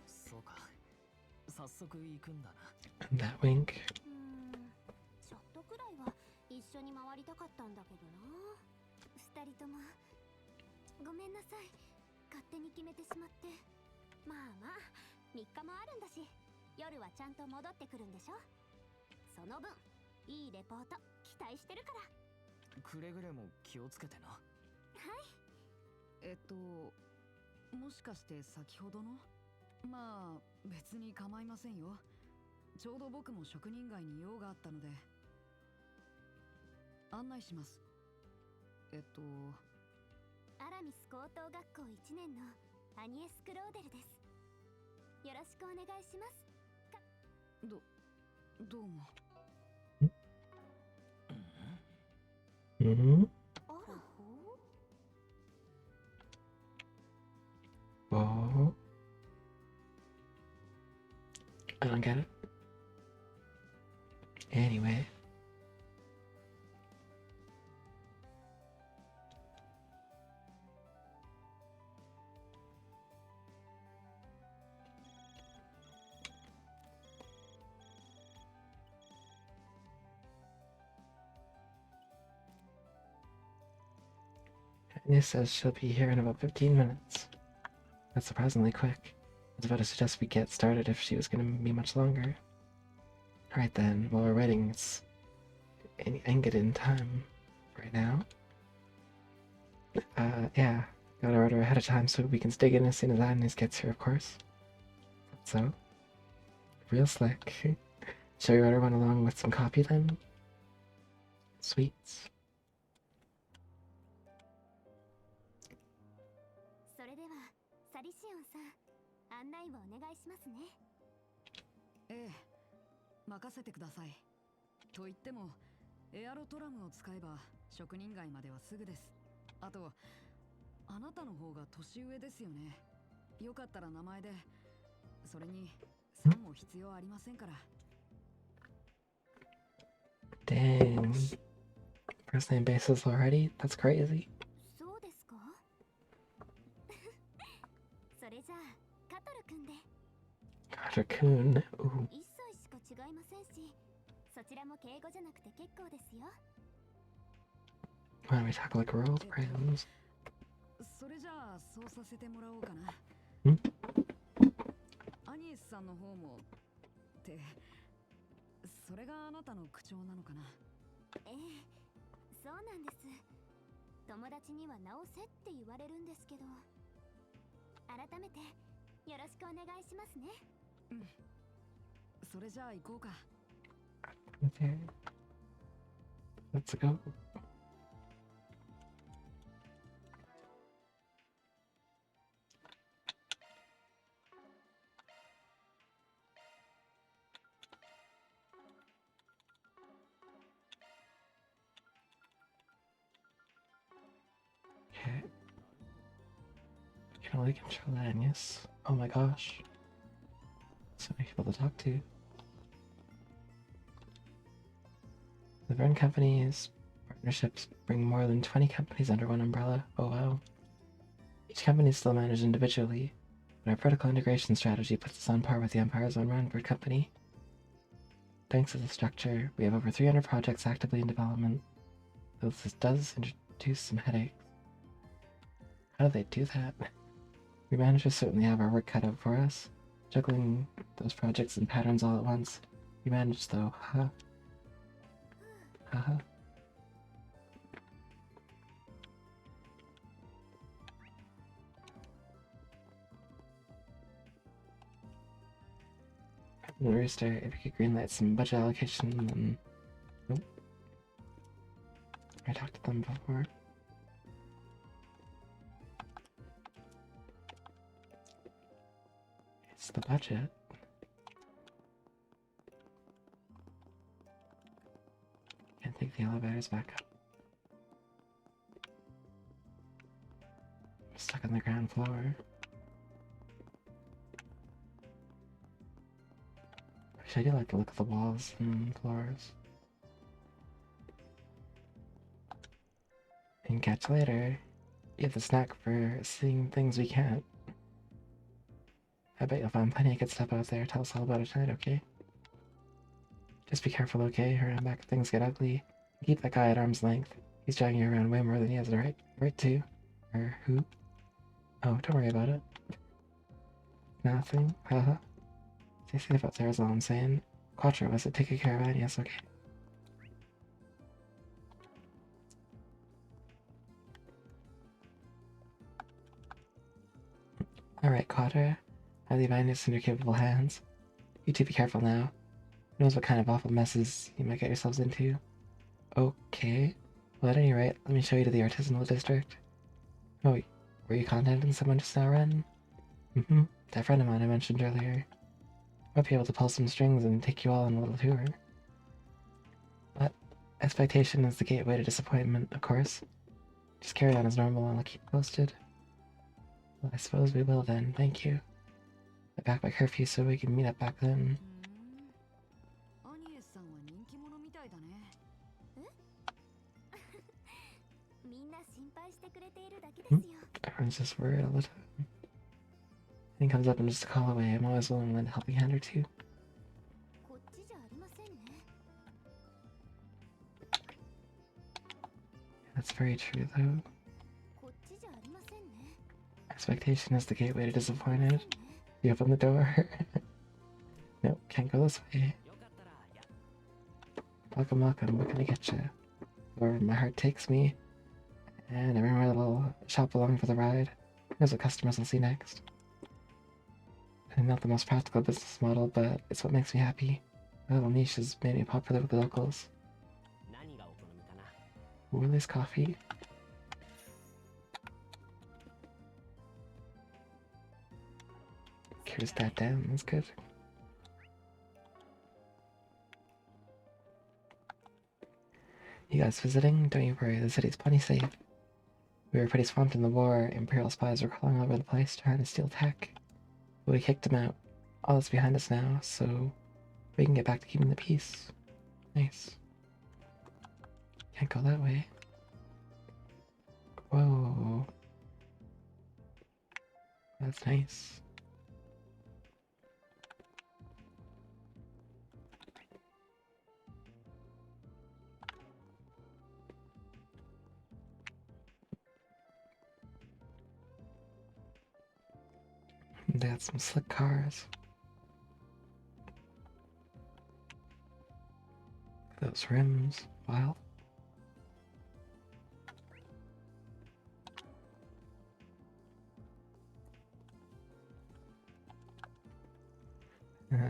そうか。早速行くんだな。And that wink. ちょっとくらいは一緒に回りたかったんだけどな。二人ともごめんなさい。勝手に決めてしまって。まあまあ、3日もあるんだし、夜はちゃんと戻ってくるんでしょ。その分、いいレポート期待してるから。くれぐれも気をつけてな。はい。もしかして先ほどの？まあ別に構いませんよ。ちょうど僕も職人街に用があったので案内します。アラミス高等学校1年のアニエス・クローデルです。よろしくお願いします。どうも。Mm-hmm. あらほ Oh. I don't get it. Anyway. Anya says she'll be here in about 15 minutes. That's surprisingly quick. I was about to suggest we get started if she was going to be much longer. Alright then, while we're waiting, I can get in time right now. Yeah, gotta order ahead of time so we can dig in as soon as Agnes gets here, of course. So, real slick. Shall we order one along with some coffee then? Sweets. それではサリシオンさん、案内をお願いしますね。ええ、任せてください。と言ってもエアロトラムを使えば職人街まではすぐです。あとあなたの方が年上ですよね。よかったら名前で。それにさんも必要ありませんから。Dang. First name basis already? That's crazy. そうですか。それじゃあカトル君で。Carter-kun. Ooh. 1歳しか違いませんし、そちらも敬語じゃなくて結構ですよ。Why don't we talk like world friends? それじゃあそうさせてもらおうかな。アニエスさんの方もってそれがあなたの口調なのかな。ええ、そうなんです。友達には直せって言われるんですけど、改めてよろしくお願いしますね。うん。それじゃあ行こうか。Okay. Let's go. Okay. You can only control Agnes. Oh my gosh. So many people to talk to. The Vern Company's partnerships bring more than 20 companies under one umbrella. Oh wow. Each company is still managed individually, but our vertical integration strategy puts us on par with the Empire's own Randford Company. Thanks to the structure, we have over 300 projects actively in development, though this does introduce some headaches. How do they do that? We managers certainly have our work cut out for us, juggling those projects and patterns all at once. We managed though, haha. Haha. Restart, if we could greenlight some budget allocation, then... Nope. I talked to them before. It's the budget. Can't take the elevators back up. I'm stuck on the ground floor. Actually, I do like the look of the walls and floors. And catch you later. You have the snack for seeing things we can't. I bet you'll find plenty of good stuff out there. Tell us all about it tonight, okay? Just be careful, okay? Around back if things get ugly. Keep that guy at arm's length. He's dragging you around way more than he has the right to. Or who? Oh, don't worry about it. Nothing. Haha. Stay safe out there is all I'm saying. Quattro, was it? Take a caravan? Yes, okay. Alright, Quattro. I leave Agnes in your capable hands. You two be careful now. Who knows what kind of awful messes you might get yourselves into. Okay. Well, at any rate, let me show you to the artisanal district. Oh, were you contacting someone just now, Ren? Mm-hmm. That friend of mine I mentioned earlier. Might be able to pull some strings and take you all on a little tour. But expectation is the gateway to disappointment, of course. Just carry on as normal and I'll keep posted. Well, I suppose we will then, thank you. I'm back by curfew so we can meet up back then. アニエスさんは人気者みたいだね。みんな心配してくれているだけですよ。 Everyone's just worried all the time. Anything comes up and just a call away. I'm always willing to lend a helping hand or two. こっちじゃありませんね。 That's very true, though. こっちじゃありませんね。 Expectation is the gateway to disappointed. You open the door. Nope, can't go this way. Welcome, welcome. What can I get you? Wherever my heart takes me. And everywhere the little shop along for the ride. Here's what customers will see next. And not the most practical business model, but it's what makes me happy. My little niche has made me popular with the locals. Willie's coffee. Cures that down, that's good. You guys visiting? Don't you worry, the city's plenty safe. We were pretty swamped in the war. Imperial spies were crawling all over the place trying to steal tech. But we kicked them out. All that's behind us now, so we can get back to keeping the peace. Nice. Can't go that way. Whoa. That's nice. They got some slick cars. Those rims, wild.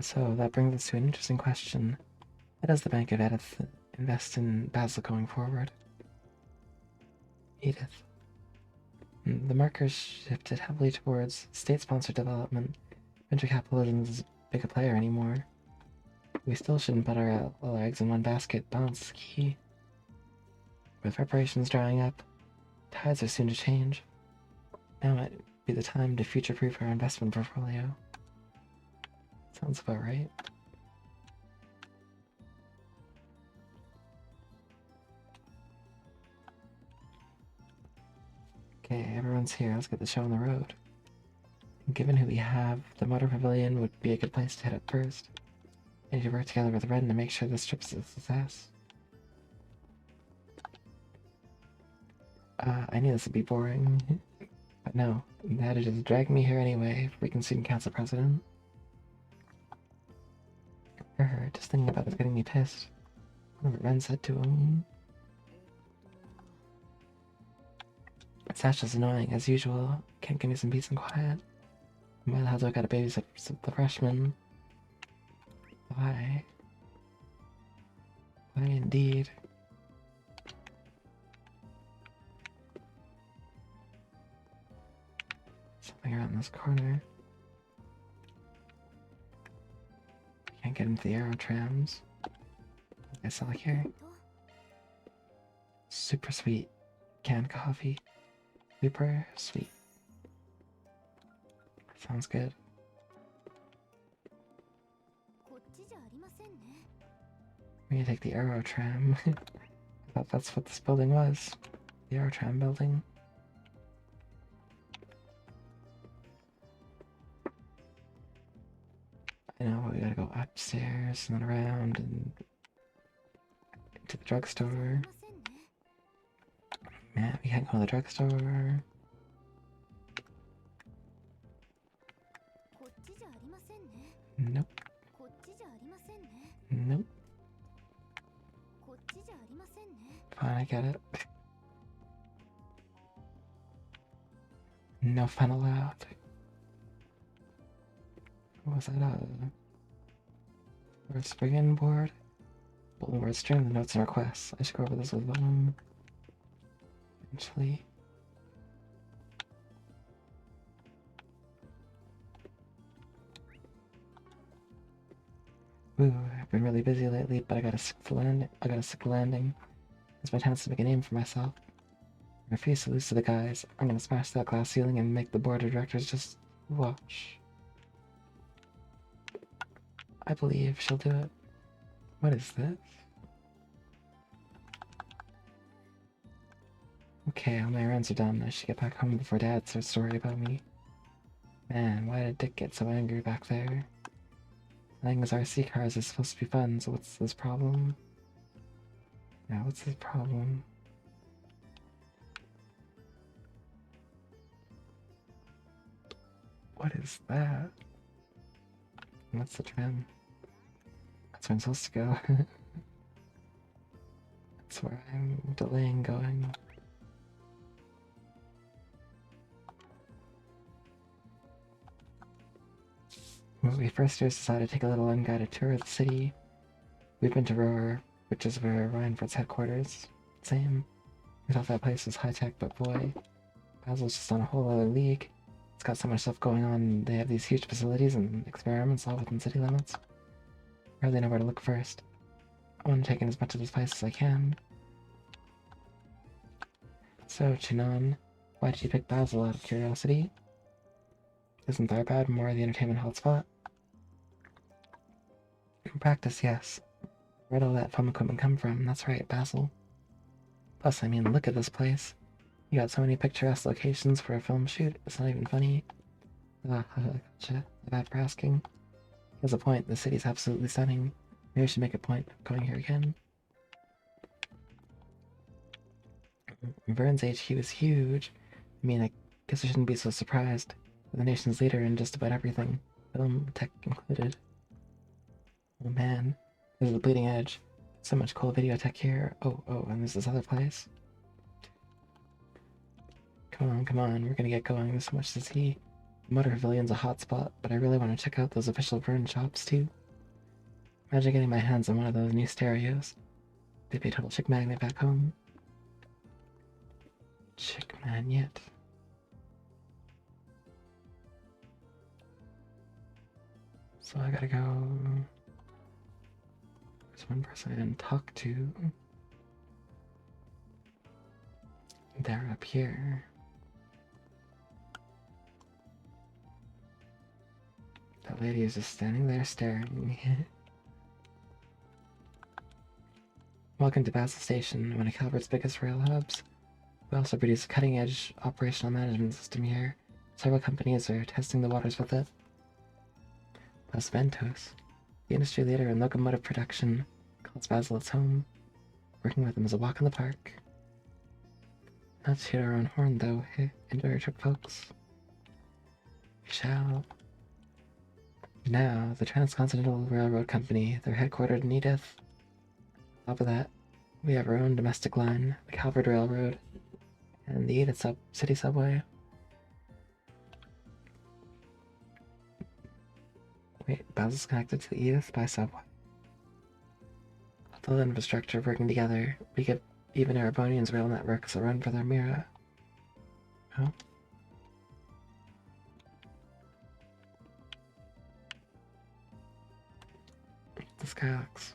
So that brings us to an interesting question. How does the Bank of Edith invest in Basel going forward? Edith. The markers shifted heavily towards state-sponsored development. Venture capitalism isn't as big a player anymore. We still shouldn't put all our eggs in one basket. Balance is key. With preparations drying up, tides are soon to change. Now might be the time to future-proof our investment portfolio. Sounds about right. Okay, everyone's here. Let's get the show on the road. Given who we have, the Motor Pavilion would be a good place to hit up first. I need to work together with Ren to make sure this trip's a success. I knew this would be boring. But no, that is drag me here anyway, freaking student council president. Just thinking about it getting me pissed. I wonder what Ren said to him. Sasha's annoying, as usual. Can't give me some peace and quiet. Why the hell do I gotta babysit the freshman? Why? Why indeed? Something around this corner. Can't get into the aero trams. I saw here. Super sweet canned coffee. Super sweet. Sounds good. We're gonna take the aero tram. I thought that's what this building was. The Aerotram building. I know, we gotta go upstairs and then around and to the drugstore. ませんね。 Man, we can't go to the drugstore. こっちじゃありませんね。 Nope, こっちじゃありませんね。 nope. こっちじゃありませんね。 Fine, I get it. No fun allowed. What was that? Or a spring board? Bulletin board string the notes and requests. I should go over this with them. Eventually. Ooh, I've been really busy lately, but I got a sick landing. It's my chance to make a name for myself. I refuse to lose to the guys. I'm gonna smash that glass ceiling and make the board of directors just watch. I believe she'll do it. What is this? Okay, all my errands are done. I should get back home before Dad starts to worry about me. Man, why did Dick get so angry back there? Flying his RC cars is supposed to be fun, so what's this problem? Yeah, what's this problem? What is that? What's the tram? That's where I'm supposed to go. That's where I'm delaying going. When we first decided to take a little unguided tour of the city. We've been to Roar, which is where Ryanford's headquarters. Same. We thought that place was high-tech, but boy, Basel's just on a whole other league. It's got so much stuff going on. They have these huge facilities and experiments all within city limits. I hardly know where to look first. I want to take in as much of this place as I can. So, Chinon, why did you pick Basel out of curiosity? Isn't Tharbad more the entertainment hotspot? In practice, yes. Where'd all that film equipment come from? That's right, Basel. Plus, I mean, look at this place. You got so many picturesque locations for a film shoot, it's not even funny. Gotcha. Bad for asking. He has a point, the city's absolutely stunning. Maybe we should make a point of going here again. Vern's HQ is huge. I mean, I guess I shouldn't be so surprised. We're the nation's leader in just about everything, film, tech included. Oh man, this is the bleeding edge. So much cool video tech here. Oh, and there's this other place. Come on, we're gonna get going. There's so much to see. The Motor Pavilion's a hotspot, but I really want to check out those official Vern shops too. Imagine getting my hands on one of those new stereos. They'd be a total chick magnet back home. Chick magnet. So I gotta go. There's one person I didn't talk to. They're up here. That lady is just standing there staring. Welcome to Basel Station, one of Calvert's biggest rail hubs. We also produce a cutting-edge operational management system here. Several companies are testing the waters with it. Plus Ventos, the industry leader in locomotive production, calls Basel its home. Working with them is a walk in the park. Not to toot our own horn, though. Hey, enjoy your trip, folks. We shall. Now, the Transcontinental Railroad Company. They're headquartered in Edith. On top of that, we have our own domestic line, the Calvert Railroad, and the Edith City Subway. Wait, Basel's connected to the Edith by subway. With all the infrastructure working together, we give even Erebonian's rail networks a run for their Mira. Oh. This guy looks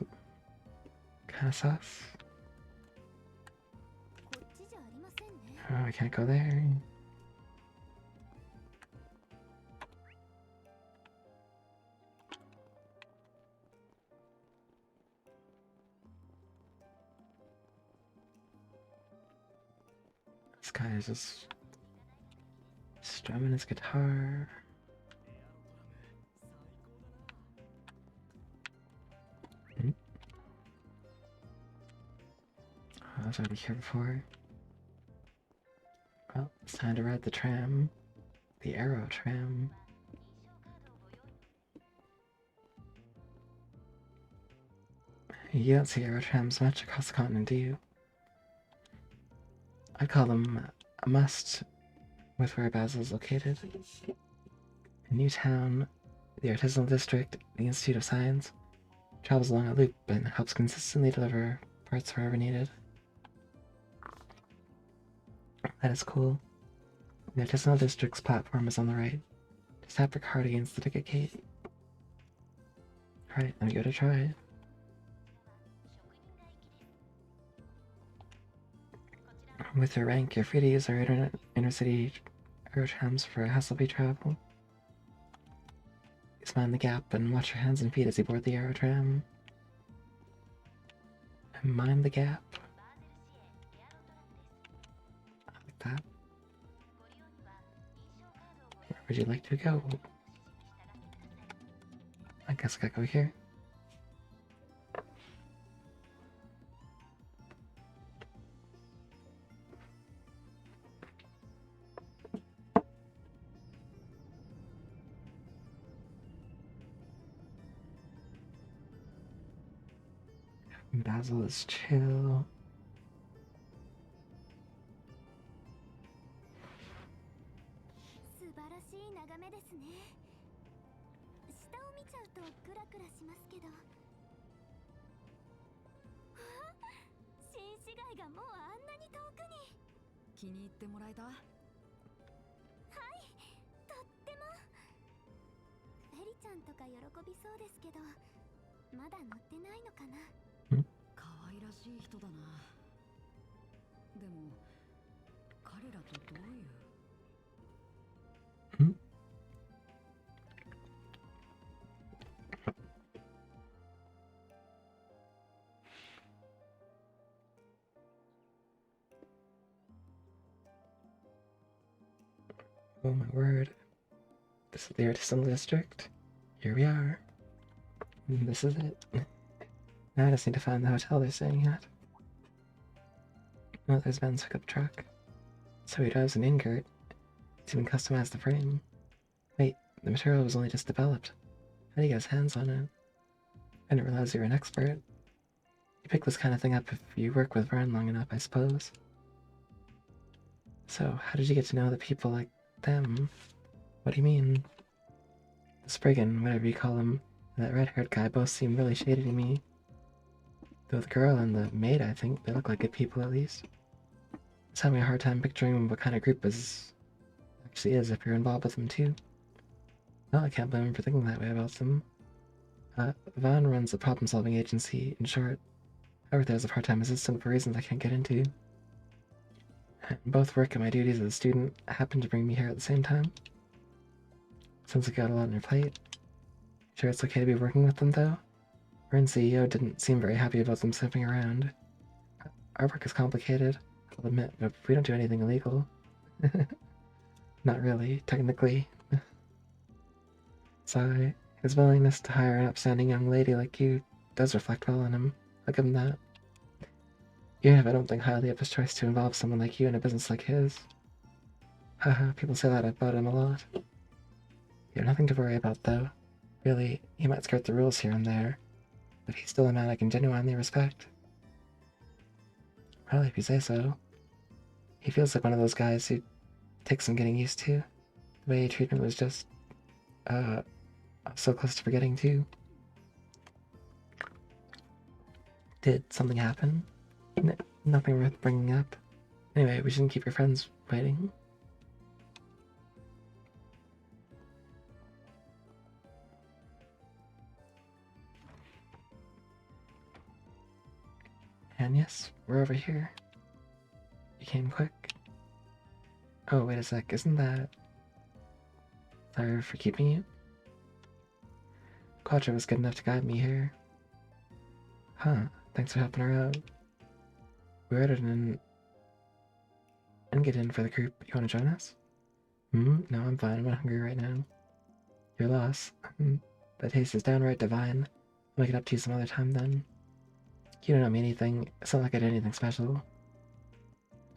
kinda sus. こっちじゃありませんね。 Oh, I can't go there. This guy is just strumming his guitar. I was already here before. Well, it's time to ride the tram. The Arrow tram. You don't see Arrow trams much across the continent, do you? I'd call them a must with where Basel is located. In Newtown, the Artisanal District, the Institute of Science, travels along a loop and helps consistently deliver parts wherever needed. That is cool. The Artisanal District's platform is on the right. Just tap your card against the ticket gate. Alright, let me give it a try. With your rank, you're free to use our inner-city aerotrams for hassle-free travel. Please mind the gap and watch your hands and feet as you board the aerotram. And mind the gap. I like that. Where would you like to go? I guess I gotta go here. Basil is chill. Oh my word. This is the Artisanal District. Here we are. And this is it. Now I just need to find the hotel they're staying at. Oh, there's Ben's pickup truck. So he drives an Ingert. He's even customized the frame. Wait, the material was only just developed. How do you get his hands on it? I didn't realize you were an expert. You pick this kind of thing up if you work with Vern long enough, I suppose. So, how did you get to know the people like them? What do you mean? The Spriggan, whatever you call him, and that red-haired guy both seem really shady to me. Though the girl and the maid, I think, they look like good people at least. It's having a hard time picturing what kind of group this actually is if you're involved with them too. Well, I can't blame him for thinking that way about them. Van runs a problem-solving agency, in short. I work there as a part-time assistant for reasons I can't get into. And both work and my duties as a student happen to bring me here at the same time. Sounds like you got a lot on your plate. Sure it's okay to be working with them, though? Vern's CEO didn't seem very happy about them sniffing around. Our work is complicated, I'll admit, but we don't do anything illegal. Not really, technically. Sigh. His willingness to hire an upstanding young lady like you does reflect well on him. I'll give him that. Even if I don't think highly of his choice to involve someone like you in a business like his. Haha, people say that about him a lot. You have nothing to worry about, though. Really, he might skirt the rules here and there, but he's still a man I can genuinely respect. Well, if you say so. He feels like one of those guys who takes some getting used to. The way he treated me was just, so close to forgetting, too. Did something happen? Nothing worth bringing up. Anyway, we shouldn't keep your friends waiting. And yes, we're over here. You came quick. Oh, wait a sec, isn't that... Sorry for keeping you? Quadra was good enough to guide me here. Huh, thanks for helping her out. We ordered an and get in for the group. You want to join us? No, I'm fine. I'm not hungry right now. Your loss. That taste is downright divine. I'll make it up to you some other time then. You don't owe me anything. It's not like I did anything special.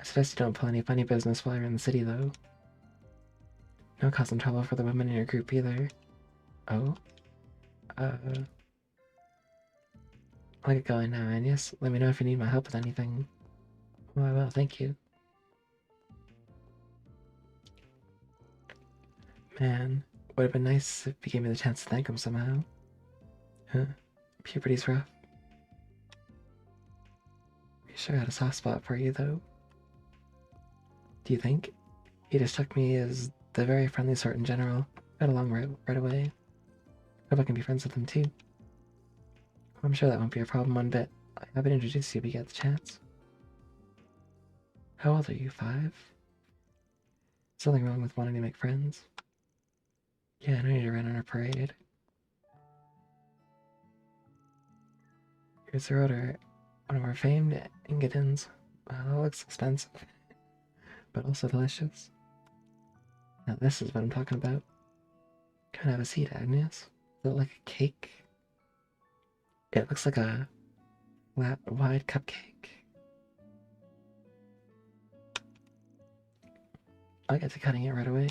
I suggest you don't pull any funny business while you're in the city, though. No causing trouble for the women in your group either. Oh? I'll get going now, Agnes. Let me know if you need my help with anything. Well, I will, thank you. Man, would have been nice if you gave me the chance to thank him somehow. Huh? Puberty's rough. He sure had a soft spot for you, though. Do you think? He just struck me as the very friendly sort in general. Got along right away. Hope I can be friends with him too. I'm sure that won't be a problem one bit. I'll have to introduce you if you get the chance. How old are you, 5? Something wrong with wanting to make friends? Yeah, I know you ran on a parade. Here's the order. One of our famed ingredients. Well, it looks expensive, but also delicious. Now this is what I'm talking about. Can I have a seat, Agnes? Is it like a cake? It looks like a flat, wide cupcake. I'll get to cutting it right away.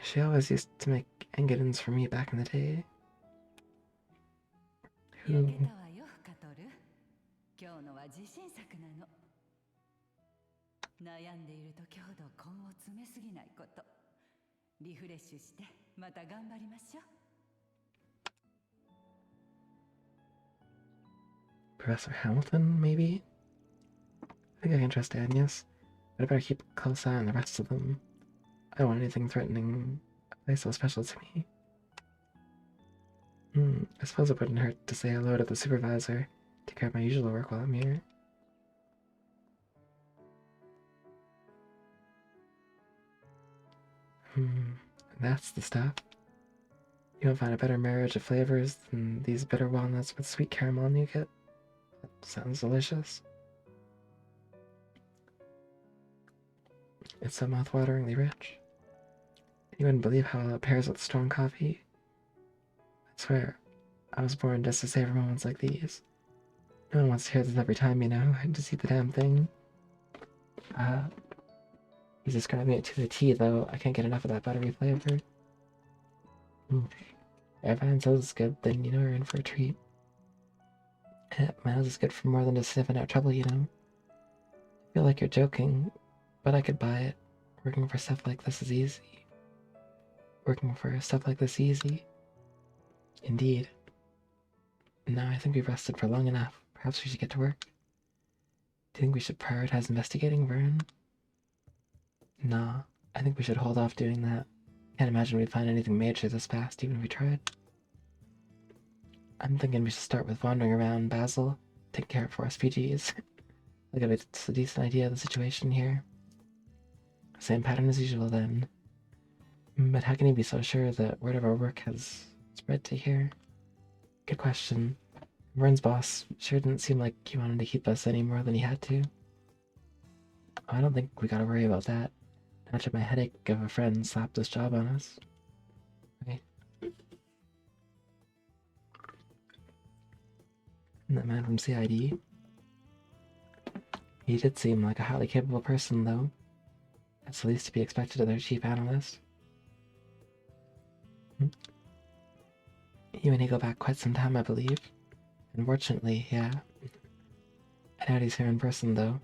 She always used to make engedens for me back in the day. Who? 焼けたわよ、カトル。今日のは自信作なの。悩んでいる時ほど根を詰めすぎないこと。リフレッシュしてまた頑張りましょう。Professor Hamilton, maybe? I think I can trust Agnes, but I better keep a close eye on the rest of them. I don't want anything threatening a place so special to me. I suppose it wouldn't hurt to say hello to the supervisor, take care of my usual work while I'm here. That's the stuff. You won't find a better marriage of flavors than these bitter walnuts with sweet caramel nougat. That sounds delicious. It's so mouth-wateringly rich. You wouldn't believe how well it pairs with strong coffee. I swear, I was born just to savor moments like these. No one wants to hear this every time, you know. I just eat the damn thing. He's describing it to the T, though. I can't get enough of that buttery flavor. If Anne says it's good, then you know you're in for a treat. My nose is good for more than just sniffing out trouble, you know. I feel like you're joking, but I could buy it. Working for stuff like this is easy. Working for stuff like this easy. Indeed. Now I think we've rested for long enough. Perhaps we should get to work. Do you think we should prioritize investigating Vern? Nah, I think we should hold off doing that. Can't imagine we'd find anything major this fast, even if we tried. I'm thinking we should start with wandering around Basel, taking care of forest refugees. I'll give it a decent idea of the situation here. Same pattern as usual then. But how can you be so sure that word of our work has spread to here? Good question. Vern's boss sure didn't seem like he wanted to keep us any more than he had to. I don't think we gotta worry about that. Not should my headache of a friend slap this job on us. Right? And that man from CID? He did seem like a highly capable person, though. That's the least to be expected of their chief analyst. You and he go back quite some time, I believe. Unfortunately, yeah. I doubt he's here in person, though.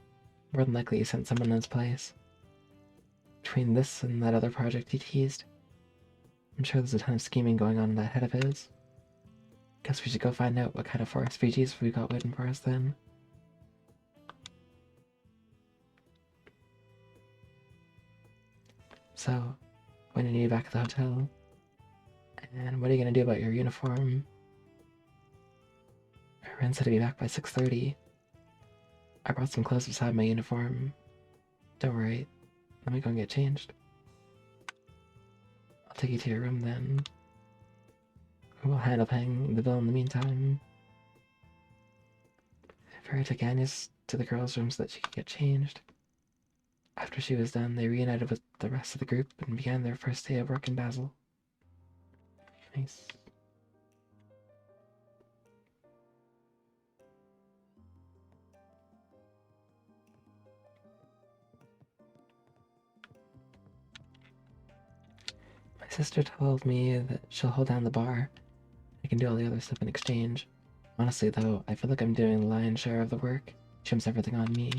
More than likely he sent someone in his place. Between this and that other project he teased, I'm sure there's a ton of scheming going on in that head of his. Guess we should go find out what kind of forest refugees we got waiting for us then. So, when are you back at the hotel? And what are you gonna do about your uniform? Ren said to be back by 6:30. I brought some clothes beside my uniform. Don't worry, let me go and get changed. I'll take you to your room then. We'll handle paying the bill in the meantime. Ferry took Agnes to the girls' room so that she could get changed. After she was done, they reunited with the rest of the group and began their first day of work in Basel. Nice. My sister told me that she'll hold down the bar. I can do all the other stuff in exchange. Honestly, though, I feel like I'm doing the lion's share of the work. She dumps everything on me.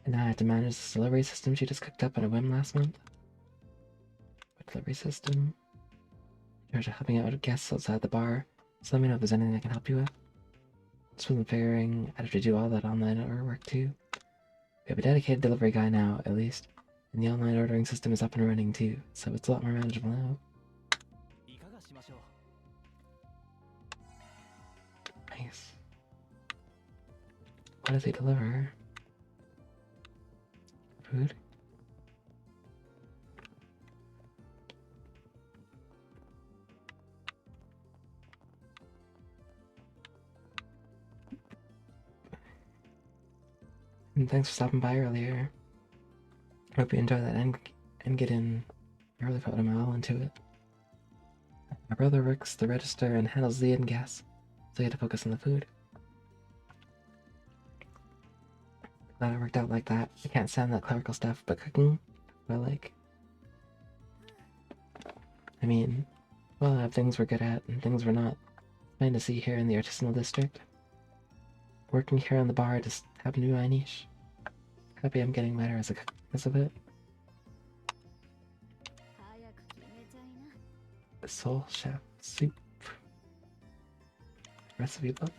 And now I have to manage this delivery system she just cooked up on a whim last month. What delivery system? In charge of helping out with guests outside the bar, so let me know if there's anything I can help you with. Just wasn't figuring I'd have to do all that online order work too. We have a dedicated delivery guy now, at least, and the online ordering system is up and running too, so it's a lot more manageable now. Nice. What does he deliver? Food? And thanks for stopping by earlier. Hope you enjoy that and get in. I really put my all into it. My brother works the register and handles the in-gas, so I had to focus on the food. Glad it worked out like that. I can't stand that clerical stuff, but cooking, I like. I mean, well, I have things we're good at and things we're not. Fine to see here in the artisanal district. Working here on the bar just happened to be my niche. Happy I'm getting better as a cook because of it. The Soul Chef Soup. Recipe book.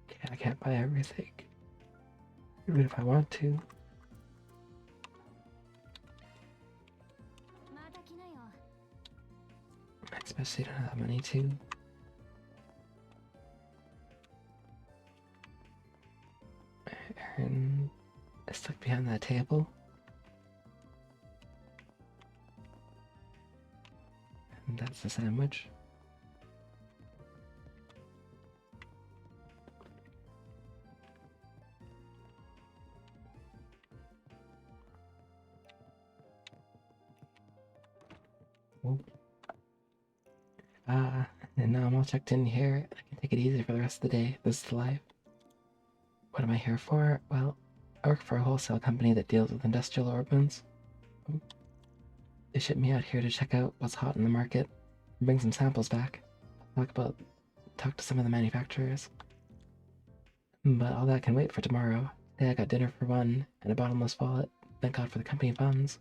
Yeah, I can't buy everything. Even if I want to. Especially don't have that money too. Aaron is stuck behind that table. And that's the sandwich. Oh. And now I'm all checked in here. I can take it easy for the rest of the day. This is life. What am I here for? Well, I work for a wholesale company that deals with industrial organs. They ship me out here to check out what's hot in the market and bring some samples back. Talk to some of the manufacturers. But all that can wait for tomorrow. Today I got dinner for one and a bottomless wallet. Thank God for the company funds.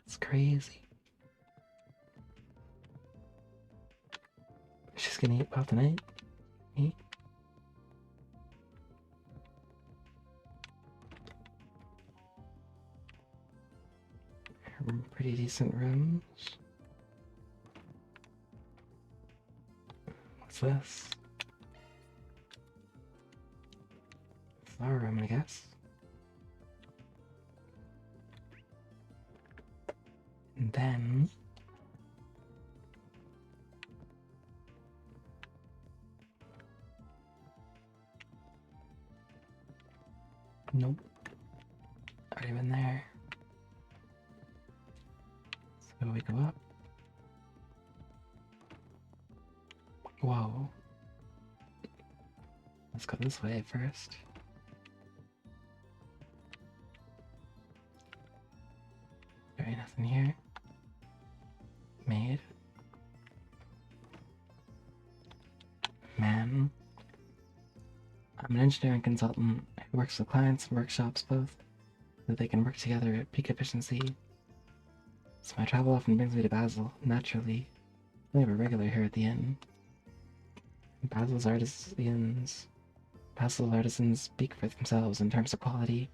That's crazy. She's gonna eat well tonight. Eat. Pretty decent rooms. What's this? Flower room, I guess. And then nope. Already been there. So we go up. Whoa. Let's go this way first. There ain't nothing here. Maid. Man. I'm an engineering consultant who works with clients and workshops both, so that they can work together at peak efficiency. So my travel often brings me to Basel, naturally. I have a regular here at the inn. Basel's artisans speak for themselves in terms of quality.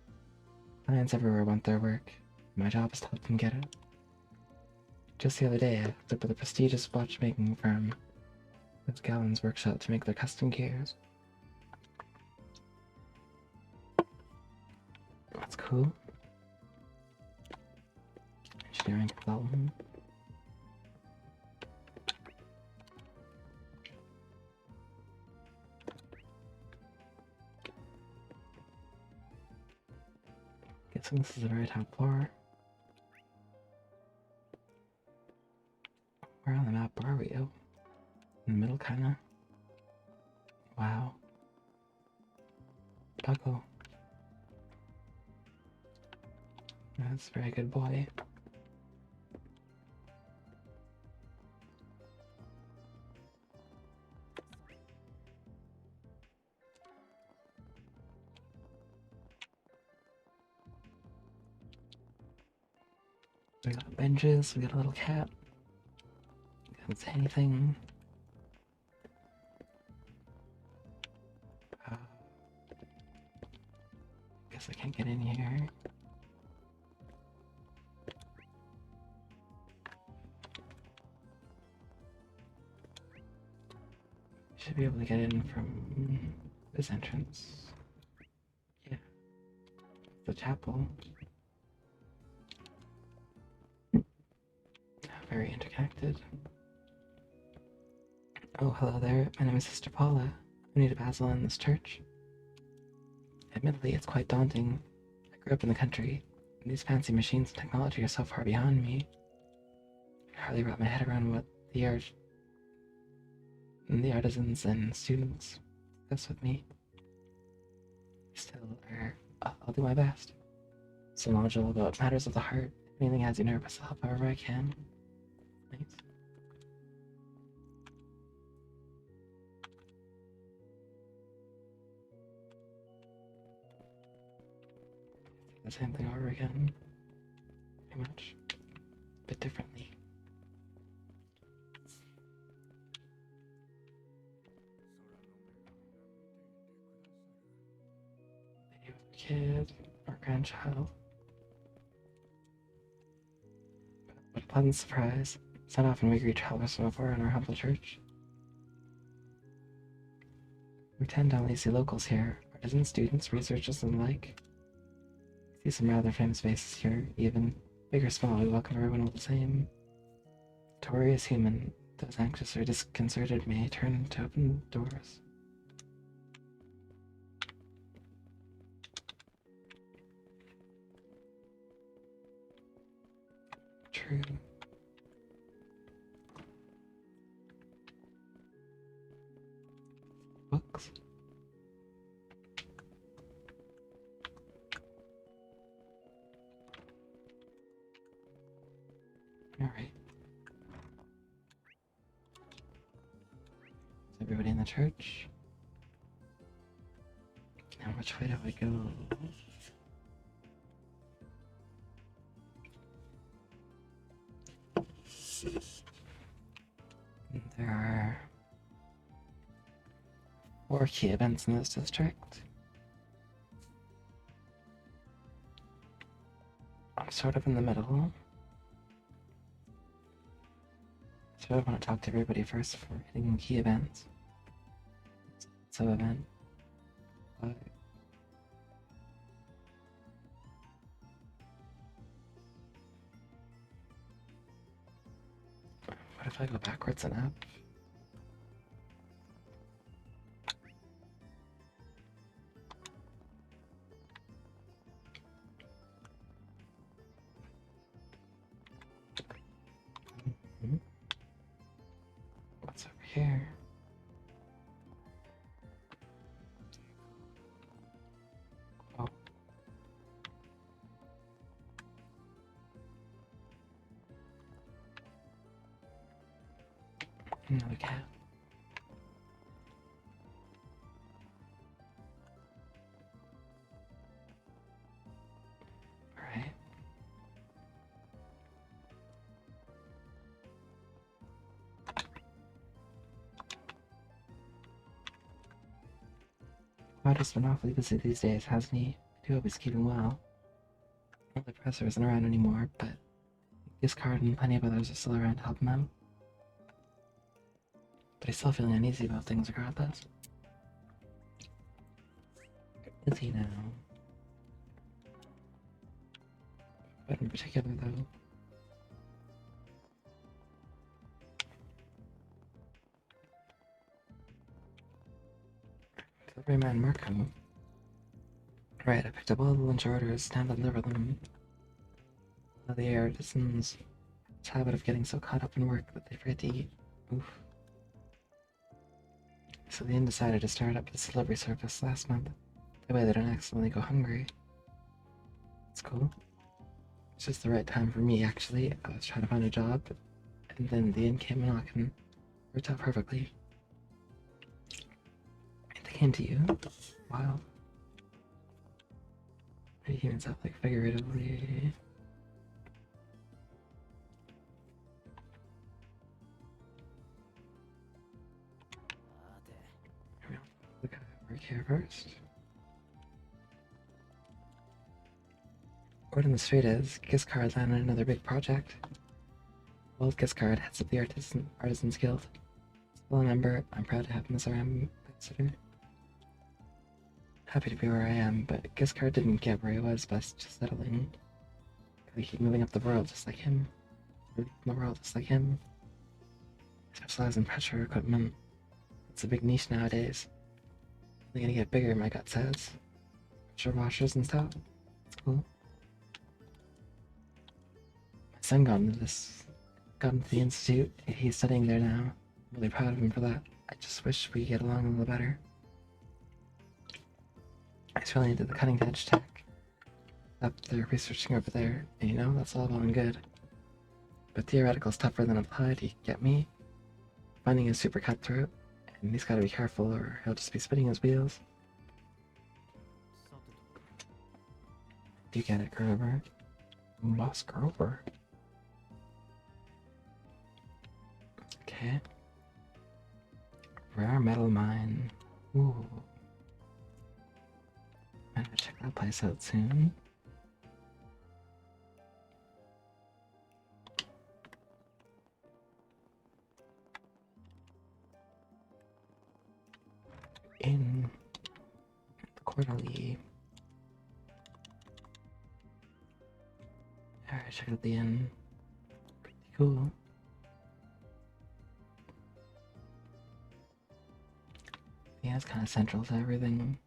Clients everywhere want their work. My job is to help them get it. Just the other day, I hooked up with a prestigious watchmaking firm with Gallen's workshop to make their custom gears. That's cool. Engineering consultant. Guessing this is the very top floor. Where on the map are we? Oh, in the middle, kinda. Wow. Doggo. That's a very good boy. We got benches, we got a little cat. Can't say anything. Guess I can't get in here. Should be able to get in from this entrance. Yeah. The chapel. Very interconnected. Oh, hello there. My name is Sister Paula. I'm new to Basel in this church. Admittedly, it's quite daunting. I grew up in the country, and these fancy machines and technology are so far beyond me. I hardly wrap my head around what the artisans and students discuss with me. Still, I'll do my best. So knowledgeable about matters of the heart. If anything has you nervous, I'll help however I can. Thanks. The same thing over again. Pretty much. A bit differently. Video of a kid or grandchild. What a pleasant surprise. It's not often we greet travelers from afar in our humble church. We tend to only see locals here, artisans, students, researchers, and the like. See some rather famous faces here, even big or small, we welcome everyone with the same. To worry is human. Those anxious or disconcerted may turn to open doors. True. Books. Alright. Is everybody in the church? Now which way do I go? There are 4 key events in this district. I'm sort of in the middle. So I want to talk to everybody first before hitting key events. So event. What if I go backwards and up? What's over here? Oh. Another cat. Alright. Roger's been awfully busy these days, hasn't he? I do hope he's keeping well. Well, the professor isn't around anymore, but his card and plenty of others are still around to help him out. But he's still feeling uneasy about things regardless. Is he now? but in particular, though. Delivery man Marco. Right, I picked up all the lunch orders, time to deliver them. Now the artisans' habit of getting so caught up in work that they forget to eat. Oof. So the inn decided to start up this delivery service last month. That way they don't accidentally go hungry. It's cool. It's just the right time for me, actually. I was trying to find a job, and then the inn came knocking. Worked out perfectly. And they came to you. Wow. Maybe he means that like figuratively. The guy work here first. Word on the street is Giscard landed another big project. Old Giscard heads up the Artisans Guild. Still a member, I'm proud to have him as our ambassador. Happy to be where I am, but Giscard didn't get where he was best just settling. Gotta keep moving up the world just like him. Moving the world just like him. I specialize in pressure equipment. It's a big niche nowadays. Only gonna get bigger, my gut says. Pressure washers and stuff. It's cool. My son got into the institute. He's studying there now. I'm really proud of him for that. I just wish we get along a little better. He's really into the cutting edge tech. Up there researching over there, and you know, that's all well and good. But theoretical's tougher than applied, you get me? Finding is super cutthroat, and he's gotta be careful or he'll just be spinning his wheels. Do you get it, Grover? Boss Grover. Okay. Rare metal mine. Ooh. I'm gonna check that place out soon. In the quarterly. Alright, check out the inn. Pretty cool. Yeah, it's kind of central to everything.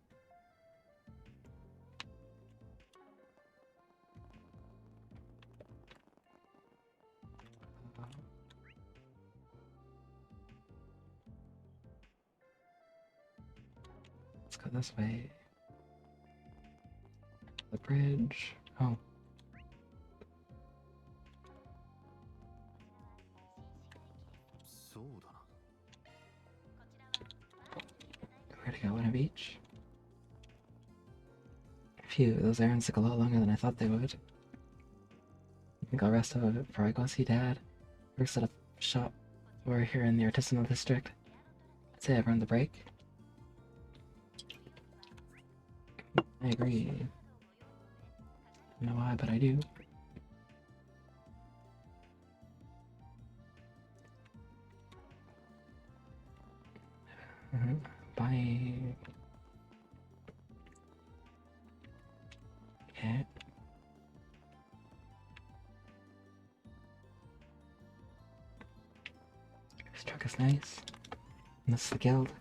Let's go this way. The bridge. Oh. Where to go? One of each? Phew, those errands took a lot longer than I thought they would. I think I'll rest a bit before I go see Dad. Works at a shop over here in the artisanal district. I'd say I've earned the break. I agree. I don't know why, but I do. Bye. Okay. This truck is nice. And this is the guild.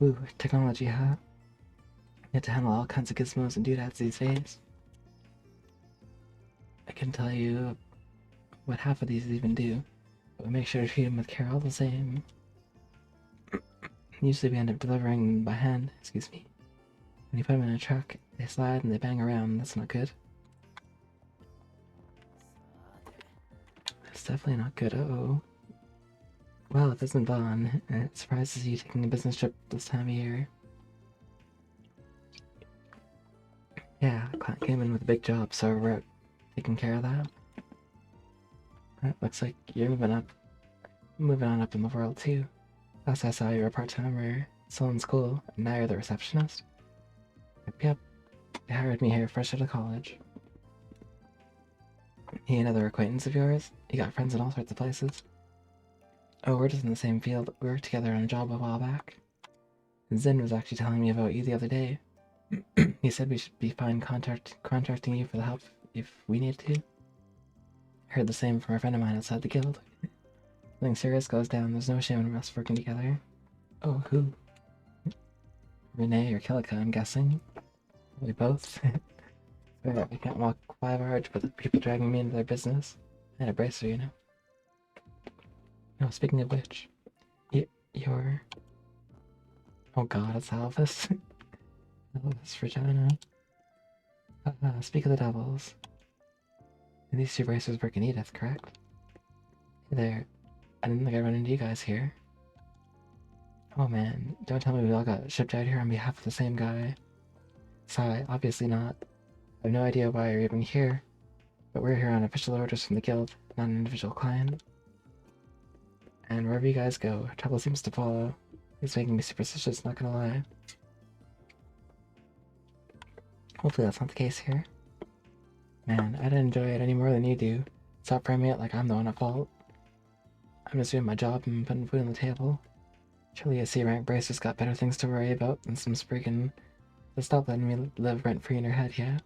Ooh, technology, huh? You have to handle all kinds of gizmos and doodads these days. I can tell you what half of these even do, but we make sure to treat them with care all the same. Usually we end up delivering them by hand, excuse me. When you put them in a truck, they slide and they bang around, that's not good. That's definitely not good, uh-oh. Well, it isn't Vaughn. It surprises you taking a business trip this time of year. Yeah, client came in with a big job, so we're out taking care of that. Looks like you're moving on up in the world too. Last I saw you were a part-timer, still in school, and now you're the receptionist? Yep. They hired me here fresh out of college. He another acquaintance of yours? You got friends in all sorts of places. Oh, we're just in the same field. We worked together on a job a while back. Zin was actually telling me about you the other day. He said we should be fine contracting you for the help if we need to. I heard the same from a friend of mine outside the guild. Something serious goes down, there's no shame in us working together. Oh, who? Renee or Kilika, I'm guessing. We both. Swear, I can't walk 5 hours without people dragging me into their business. I had a bracer, you know. No, speaking of which, you're... Oh god, it's Alvis. Alvis Regina. Speak of the devils. And these two bracers work in Edith, correct? Hey there. I didn't think I'd run into you guys here. Oh man, don't tell me we all got shipped out here on behalf of the same guy. Sigh, obviously not. I have no idea why you're even here, but we're here on official orders from the guild, not an individual client. And wherever you guys go, trouble seems to follow. It's making me superstitious, not gonna lie. Hopefully that's not the case here. Man, I didn't enjoy it any more than you do. Stop framing it like I'm the one at fault. I'm just doing my job and putting food on the table. Surely a C-rank bracer's got better things to worry about than some spriggin'. But stop letting me live rent-free in your head, yeah?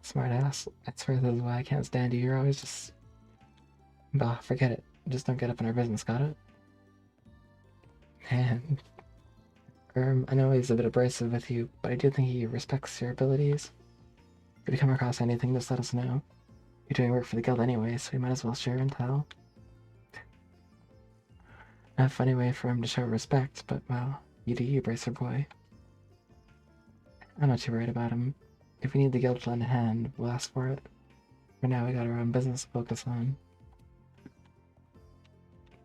Smart ass. I swear this is why I can't stand you. You're always just... Bah, forget it. Just don't get up in our business, got it? Man. I know he's a bit abrasive with you, but I do think he respects your abilities. If you come across anything, just let us know. You're doing work for the guild anyway, so we might as well share intel. Not a funny way for him to show respect, but well, you do you, Bracer boy. I'm not too worried about him. If we need the guild to lend a hand, we'll ask for it. For now, we got our own business to focus on.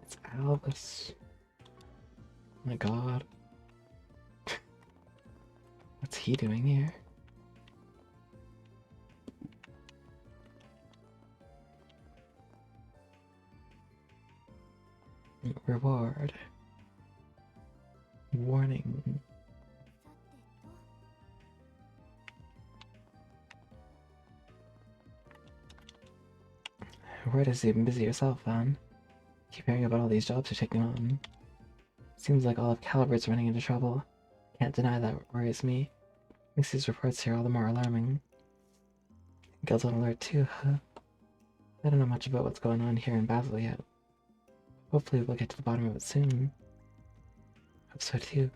It's Albus. Oh my god. What's he doing here? Reward. Warning. Word is even busy yourself, Van. Keep hearing about all these jobs you're taking on. Seems like all of Calibert's running into trouble. Can't deny that worries me. Makes these reports here all the more alarming. Guild's on alert too, huh? I don't know much about what's going on here in Basel yet. Hopefully we'll get to the bottom of it soon. Hope so too.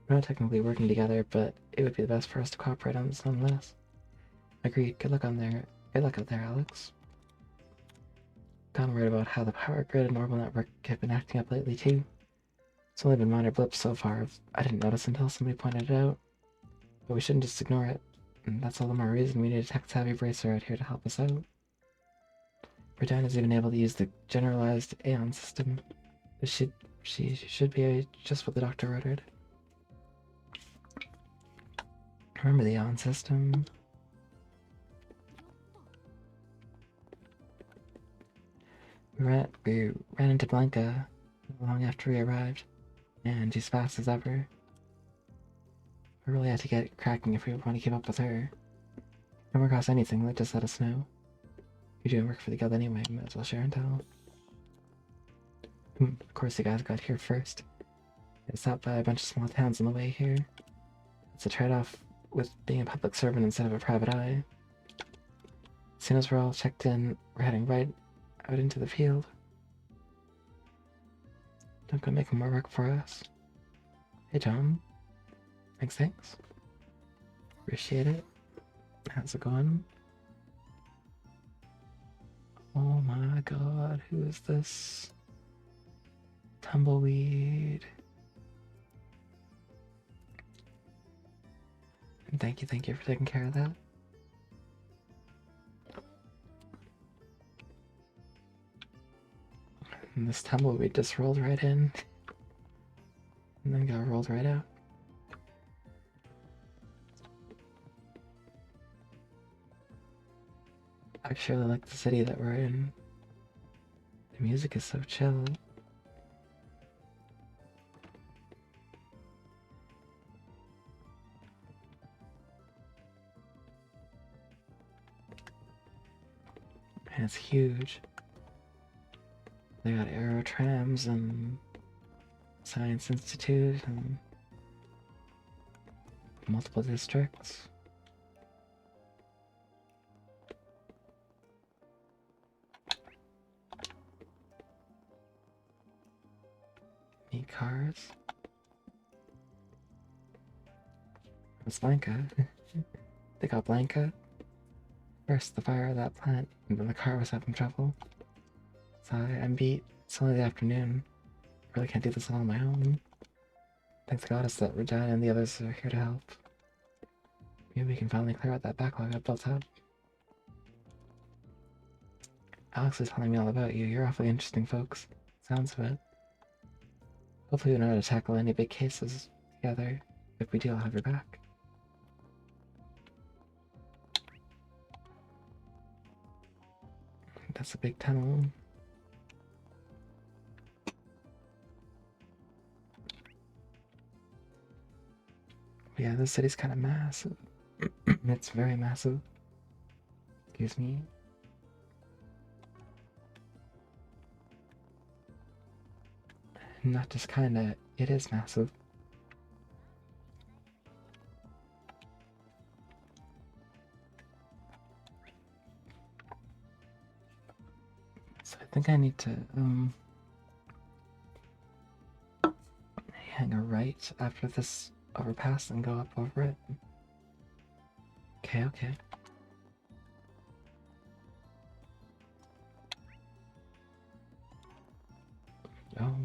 We're not technically working together, but it would be the best for us to cooperate on this nonetheless. Agreed. Good luck on there. Good luck out there, Alex. Gotten worried about how the power grid and orbital network have been acting up lately too. It's only been minor blips so far. I didn't notice until somebody pointed it out. But we shouldn't just ignore it. And that's all the more reason we need a tech-savvy bracer out here to help us out. Britannia's even able to use the generalized Aeon system. But she should be just what the doctor ordered. Remember the Aeon system? We ran into Blanca long after we arrived, and she's fast as ever. We really had to get cracking if we want to keep up with her. Come across anything, just let us know. You're doing work for the guild anyway, might as well share and tell. Of course you guys got here first. I stopped by a bunch of small towns on the way here. It's a trade-off with being a public servant instead of a private eye. As soon as we're all checked in, we're heading right out into the field. Don't go making more work for us. Hey John. Thanks. Appreciate it. How's it going? Oh my god, who is this? Tumbleweed. And thank you for taking care of that. And this tumbleweed just rolled right in. And then got rolled right out. I actually like the city that we're in. The music is so chill. And it's huge. They got aero trams and Science Institute and multiple districts. cars. It's Blanca. They got Blanca. First, the fire of that plant, and then the car was having trouble. So I'm beat. It's only the afternoon. Really can't do this all on my own. Thanks to Goddess that Regina and the others are here to help. Maybe we can finally clear out that backlog I've built up. Alex is telling me all about you. You're awfully interesting, folks. Sounds of it. Hopefully we know how to tackle any big cases together. If we do, I'll have your back. That's a big tunnel. Yeah, this city's kind of massive. It's very massive. Excuse me. Not just kinda, it is massive. So I think I need to, hang a right after this overpass and go up over it. Okay, okay. Oh.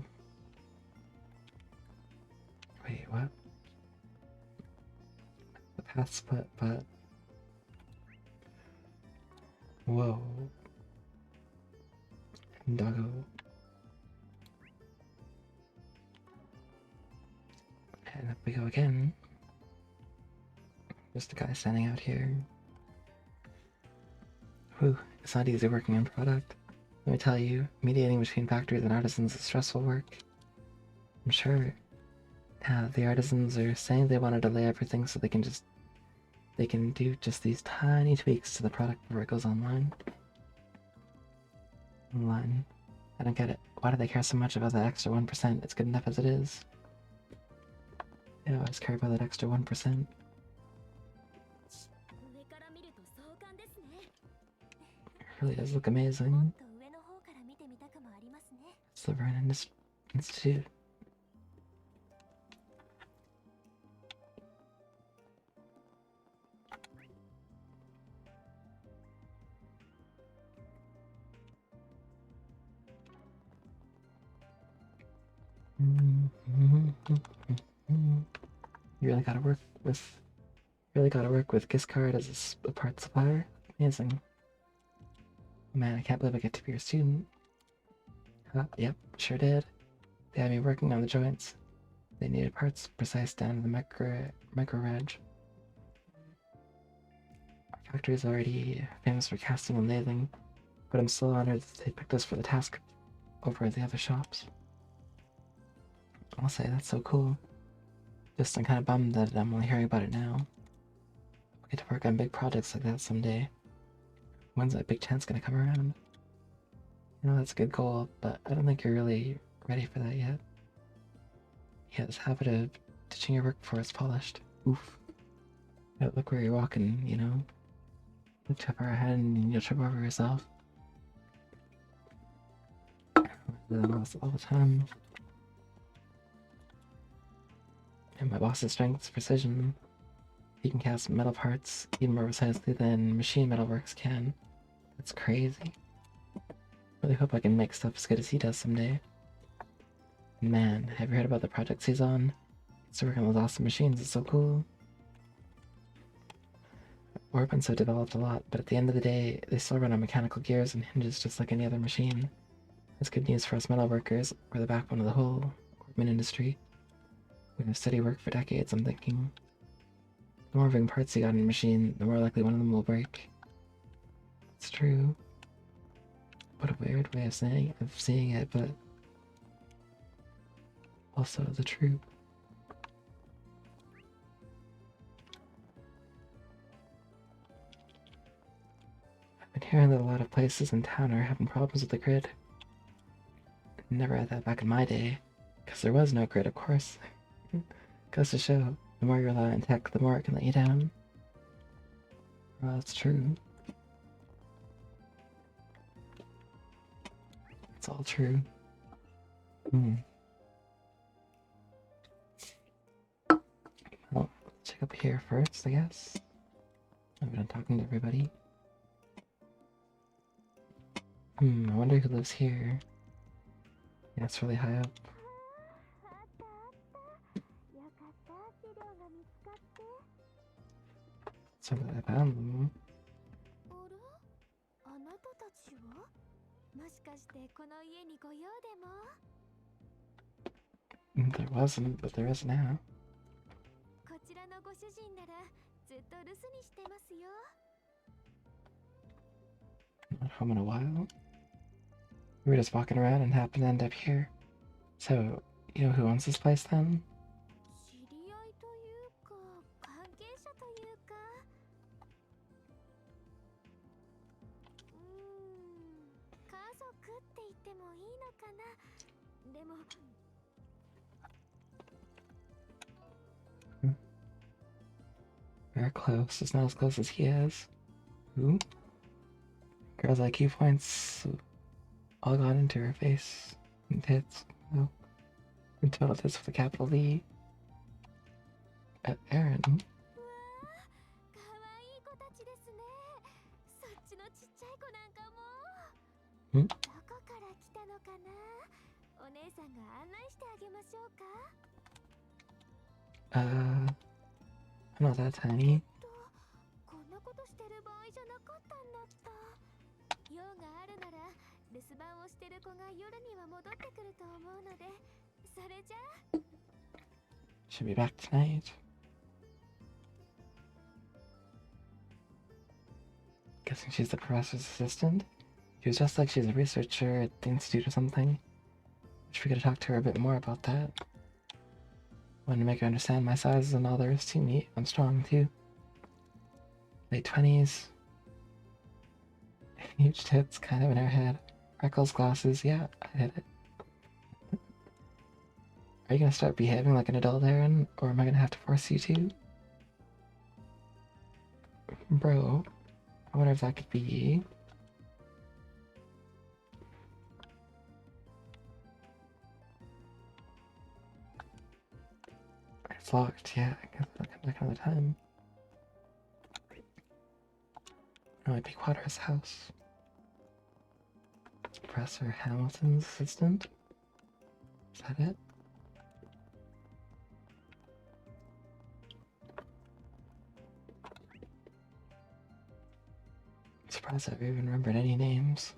Wait, what? The path split, but... Whoa. Doggo. And up we go again. Just a guy standing out here. Whew, it's not easy working on product. Let me tell you, mediating between factories and artisans is stressful work. I'm sure. The artisans are saying they want to delay everything so they can do just these tiny tweaks to the product before it goes online. Online. I don't get it. Why do they care so much about that extra 1%? It's good enough as it is. They always care about that extra 1%. It really does look amazing. It's the Vernon Institute. You really gotta work with Giscard as a parts supplier. Amazing. Man, I can't believe I get to be your student. Huh, yep, sure did. They had me working on the joints. They needed parts precise down to the micro reg. Our factory is already famous for casting and lathing, but I'm still honored that they picked us for the task over at the other shops. I'll say that's so cool. Just I'm kind of bummed that I'm only hearing about it now. I'll get to work on big projects like that someday. When's that big chance gonna come around? You know, that's a good goal, but I don't think you're really ready for that yet. Yeah, this habit of ditching your work before it's polished. Oof. Yeah, look where you're walking, you know? Look too far ahead and you'll trip over yourself. All the time. And my boss's strength is precision. He can cast metal parts even more precisely than machine metalworks can. That's crazy. Really hope I can make stuff as good as he does someday. Man, have you heard about the projects he's on? He's working on those awesome machines, it's so cool. Weapons have developed a lot, but at the end of the day, they still run on mechanical gears and hinges just like any other machine. That's good news for us metalworkers. We're the backbone of the whole equipment industry. We have steady work for decades, I'm thinking. The more moving parts you got in a machine, the more likely one of them will break. It's true. What a weird way of seeing it, but also the truth. I've been hearing that a lot of places in town are having problems with the grid. Never had that back in my day, because there was no grid, of course. Goes to show, the more you rely on tech, the more it can let you down. Well, that's true. It's all true. check up here first, I guess. I've been talking to everybody. I wonder who lives here. Yeah, it's really high up. あったあったよかった資料が見つかって So I found them. あらあなたたちはもしかしてこの家にご用でも There wasn't, but there is now. こちらのご主人ならずっと留守にしてますよ Not home in a while. We were just walking around and happened to end up here. So, you know who owns this place then? 知り合いというか関係者というか家族って言ってもいいのかなでも We're close. It's not as close as he is. Who? Girl's IQ points all gone into her face and tits. No. And total tits with a capital V. Aaron. わあ、かわいい子たちですね。そっちのちっちゃい子なんかも。ん？どこから来たのかな。お姉さんが案内してあげましょうか。I'm not that tiny. こんなことしてる場合じゃなかったんだった。用があるなら留守番をしてる子が夜には戻ってくると思うので、それじゃあ。 Should be back tonight. Guessing she's the professor's assistant? She was dressed like she's a researcher at the institute or something. Wish we could have talked to her a bit more about that. Wanted to make her understand my size isn't all there is to me. I'm strong too. Late 20s. Huge tits, kind of in her head. Freckles, glasses, yeah, I did it. Are you gonna start behaving like an adult, Aaron? Or am I gonna have to force you to? Bro, I wonder if that could be... It's locked, yeah, I guess I'll come back another time. Oh, Big Water's house. Professor Hamilton's assistant? Is that it? Surprised I've even remembered any names.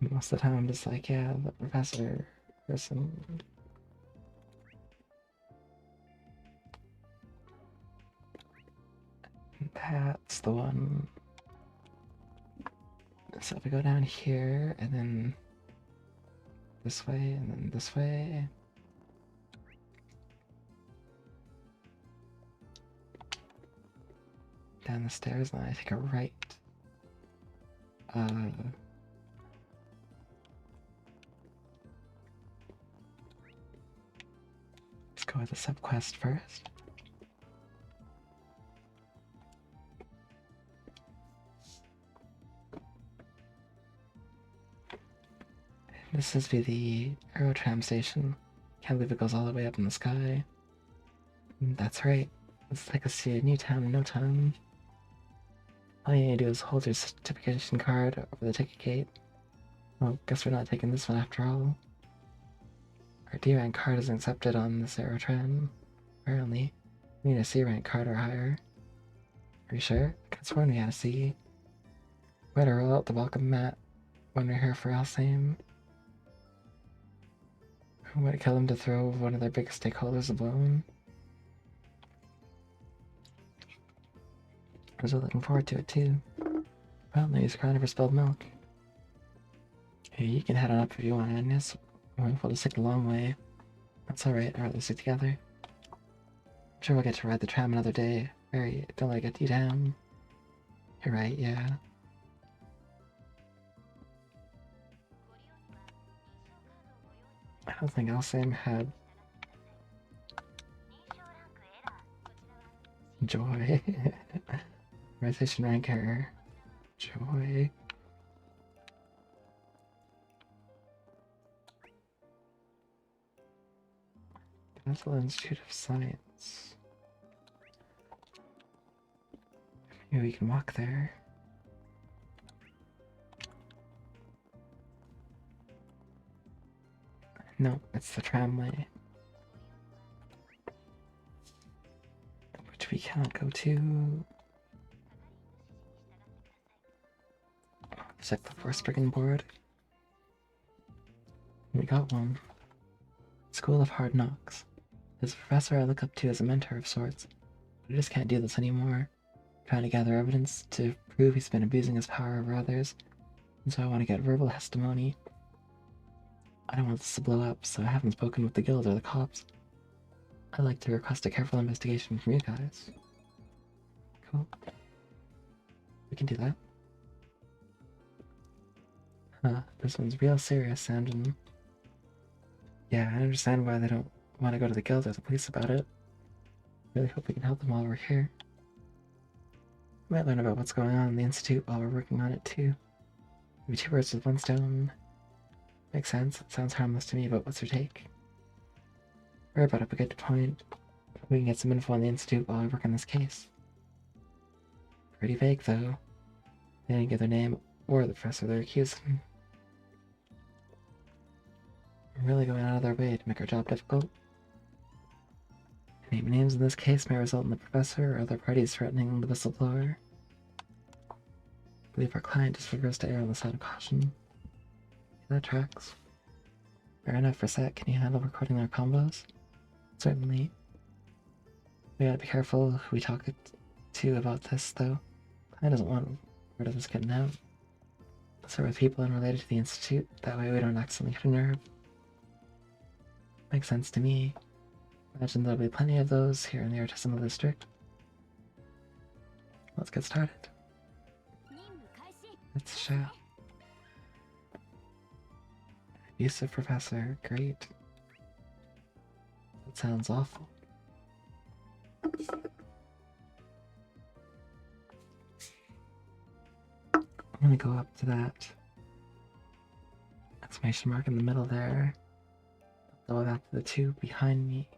Most of the time I'm just like, yeah, the professor person. That's the one. So if we go down here and then this way and then this way. Down the stairs and then I take a right. Let's go with the sub-quest first. This is the Aerotram station. Can't believe it goes all the way up in the sky. That's right. It's like a see a new town in no time. All you need to do is hold your certification card over the ticket gate. Well, guess we're not taking this one after all. Our D rank card isn't accepted on this Aerotram. Apparently. We need a C rank card or higher. Are you sure? I could've sworn we had a C. We had to roll out the welcome mat when we're here for Alsame. We might kill them to throw one of their biggest stakeholders a bone. I was really looking forward to it too. Well, no use crying over spilled milk. Hey, you can head on up if you want, Agnes. We'll just take a long way. That's alright, I'd rather stick together. I'm sure we'll get to ride the tram another day. Barry, don't let it get you down. You're right, yeah. I don't think Alsame had joy. Organization ranker. Joy. National Institute of Science. Maybe we can walk there. No, it's the tramway. Which we cannot go to. Check the first brigand board. We got one. School of Hard Knocks. There's a professor I look up to as a mentor of sorts, but I just can't do this anymore. I'm trying to gather evidence to prove he's been abusing his power over others, and so I want to get verbal testimony. I don't want this to blow up, so I haven't spoken with the guild or the cops. I'd like to request a careful investigation from you guys. Cool. We can do that. Huh, this one's real serious sounding. Yeah, I understand why they don't want to go to the guild or the police about it. Really hope we can help them while we're here. We might learn about what's going on in the Institute while we're working on it too. Maybe 2 birds with 1 stone. Makes sense. It sounds harmless to me, but what's your take? We're about up a good point. We can get some info on the Institute while we work on this case. Pretty vague, though. They didn't give their name or the professor they're accusing. Really going out of their way to make our job difficult. Naming names in this case may result in the professor or other parties threatening the whistleblower. I believe our client just prefers to err on the side of caution. That tracks. Fair enough for Set. Can you handle recording our combos? Certainly. We gotta be careful who we talk to about this, though. I doesn't want word of this getting out. Let's start with people unrelated to the Institute. That way we don't accidentally hit a nerve. Makes sense to me. Imagine there'll be plenty of those here in the artisanal district. Let's get started. Let's show. Abusive professor, great. That sounds awful. I'm gonna go up to that exclamation mark in the middle there. Go back to the 2 behind me.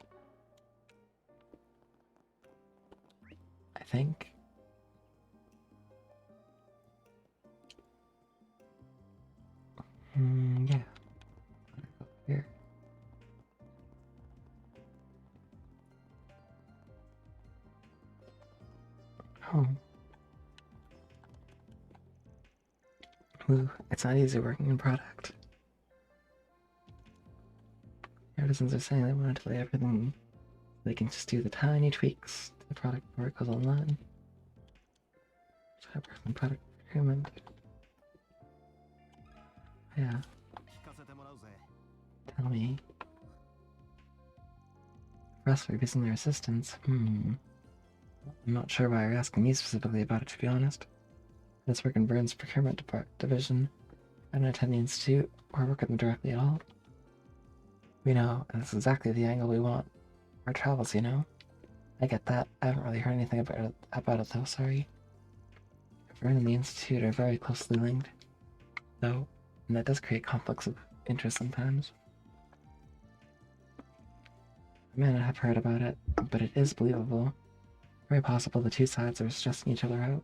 I think. Yeah. Go here. Oh. Ooh, it's not easy working in product. Artisans are saying they want to lay everything. They can just do the tiny tweaks to the product before it goes online. Try working product procurement. Yeah. Tell me. Professor abusing their assistants. I'm not sure why you're asking me specifically about it, to be honest. I just work in Vern's procurement division. I don't attend the Institute or work with them directly at all. We know, and that's exactly the angle we want. Our travels, you know? I get that. I haven't really heard anything about it though, sorry. Vern and the Institute are very closely linked, though, and that does create conflicts of interest sometimes. I may not have heard about it, but it is believable. Very possible the 2 sides are stressing each other out.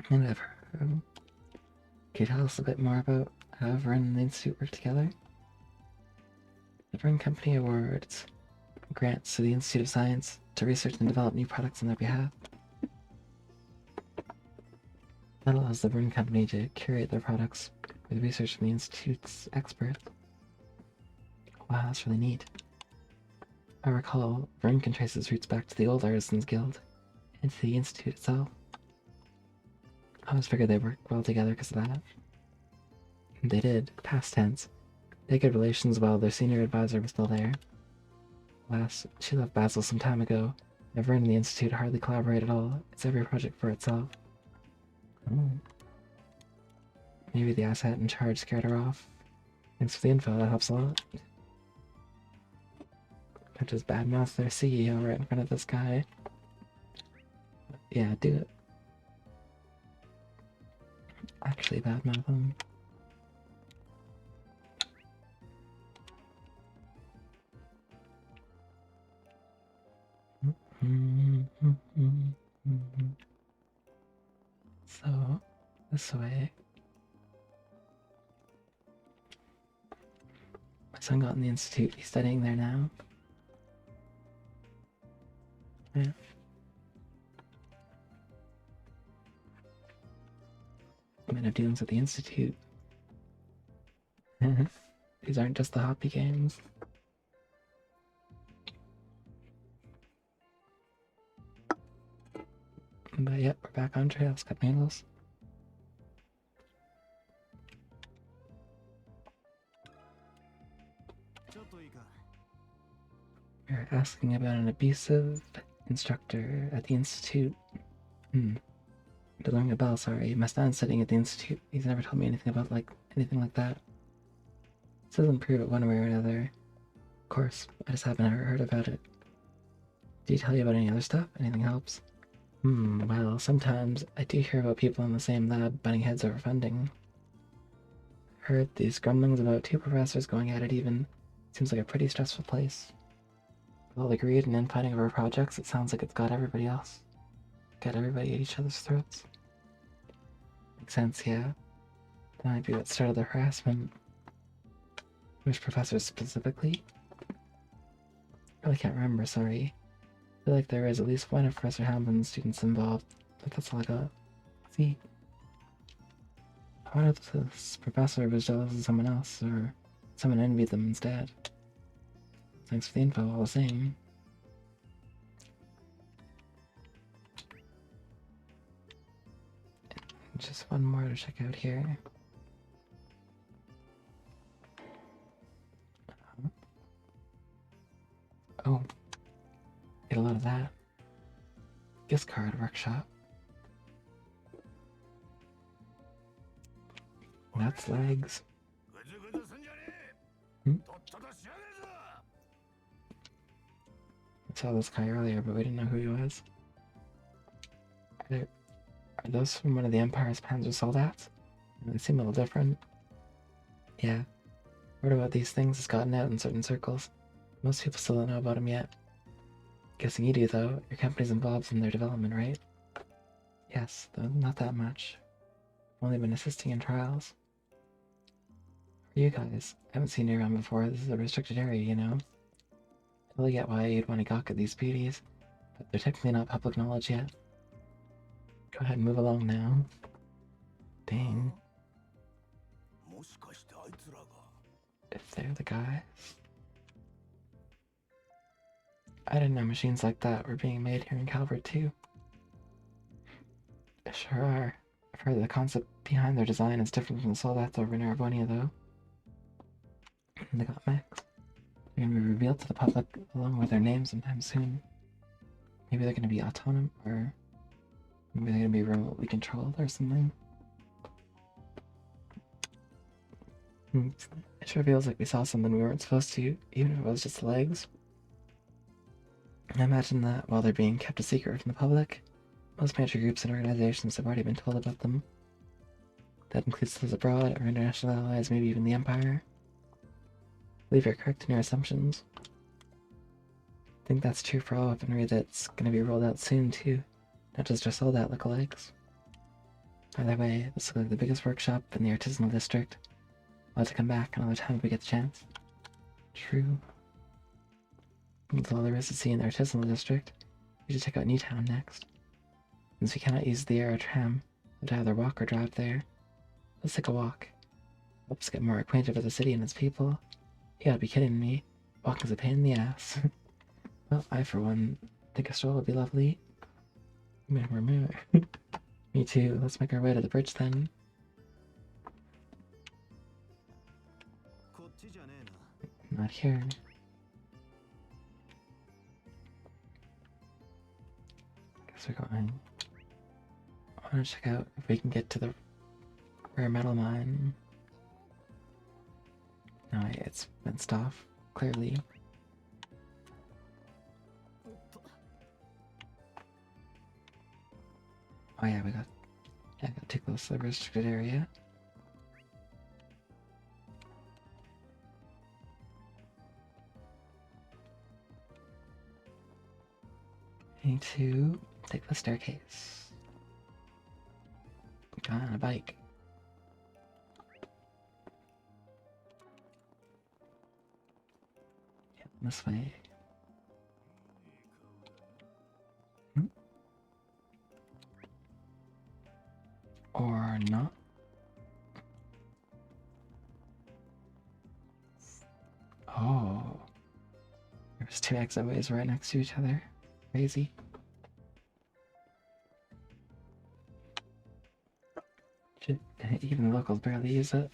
And I've heard. Can you tell us a bit more about how Vern and the Institute work together? The Vern Company awards grants to the Institute of Science to research and develop new products on their behalf. That allows the Vern Company to curate their products with research from the Institute's experts. Wow, that's really neat. I recall Vern can trace its roots back to the old Artisans Guild and to the Institute itself. I always figured they worked well together because of that. They did, past tense. They had good relations while their senior advisor was still there. Alas, she left Basel some time ago, and Vern and the Institute hardly collaborate at all. It's every project for itself. Oh. Maybe the asset in charge scared her off. Thanks for the info, that helps a lot. Can't just badmouth their CEO right in front of this guy. Yeah, do it. Actually, badmouth him. So, this way. My son got in the institute. He's studying there now. Yeah. I might have dealings at the institute. These aren't just the hoppy games. But yep, we're back on trails. Cut handles. You're asking about an abusive instructor at the institute. To ring a bell, sorry. My son's studying at the institute. He's never told me anything about anything like that. This doesn't prove it one way or another. Of course, I just haven't ever heard about it. Did he tell you about any other stuff? Anything helps? Well, sometimes I do hear about people in the same lab butting heads over funding. Heard these grumblings about 2 professors going at it even. Seems like a pretty stressful place. With all the greed and infighting over projects, it sounds like it's got everybody else. Got everybody at each other's throats. Makes sense, yeah. That might be what started the harassment. Which professors specifically? I really can't remember, sorry. I feel like there is at least one of Professor Hamlin's students involved, but that's all I got. See? I wonder if this professor was jealous of someone else, or someone envied them instead. Thanks for the info, all the same. Just one more to check out here. Oh. Get a lot of that. Gift card workshop. That's legs. I saw this guy earlier, but we didn't know who he was. Are those from one of the Empire's Panzer soldats? They seem a little different. Yeah. Word about these things has gotten out in certain circles. Most people still don't know about them yet. Guessing you do, though. Your company's involved in their development, right? Yes, though not that much. I've only been assisting in trials. For you guys, I haven't seen you around before. This is a restricted area, you know? I totally get why you'd want to gawk at these beauties, but they're technically not public knowledge yet. Go ahead and move along now. Dang. If they're the guys. I didn't know machines like that were being made here in Calvert too. They sure are. I've heard the concept behind their design is different from the soldats over in Arabonia though. They got mechs. They're gonna be revealed to the public along with their names sometime soon. Maybe they're gonna be autonomous, or maybe they're gonna be remotely controlled or something. It sure feels like we saw something we weren't supposed to, even if it was just legs. I imagine that while they're being kept a secret from the public, most major groups and organizations have already been told about them. That includes those abroad, our international allies, maybe even the Empire. I believe you're correct in your assumptions. I think that's true for all weaponry that's going to be rolled out soon too, not just our soldat lookalikes. Either way, this looks like the biggest workshop in the artisanal district. I'll have to come back another time if we get the chance. True. That's all there is to see in the artisanal district. We should check out Newtown next. Since we cannot use the aero tram, we'll either walk or drive there. Let's take a walk. Help us get more acquainted with the city and its people. You gotta be kidding me. Walking's a pain in the ass. Well, I for one think a stroll would be lovely. Me too. Let's make our way to the bridge then. Not here. Guess we're going. I want to check out if we can get to the rare metal mine. No, it's fenced off, clearly. Oh yeah, got too close to the restricted area. I need to take the staircase. Go on a bike. Yeah, this way. Or not. Oh. There's two exit ways right next to each other. Crazy. Shit, even the locals barely use it.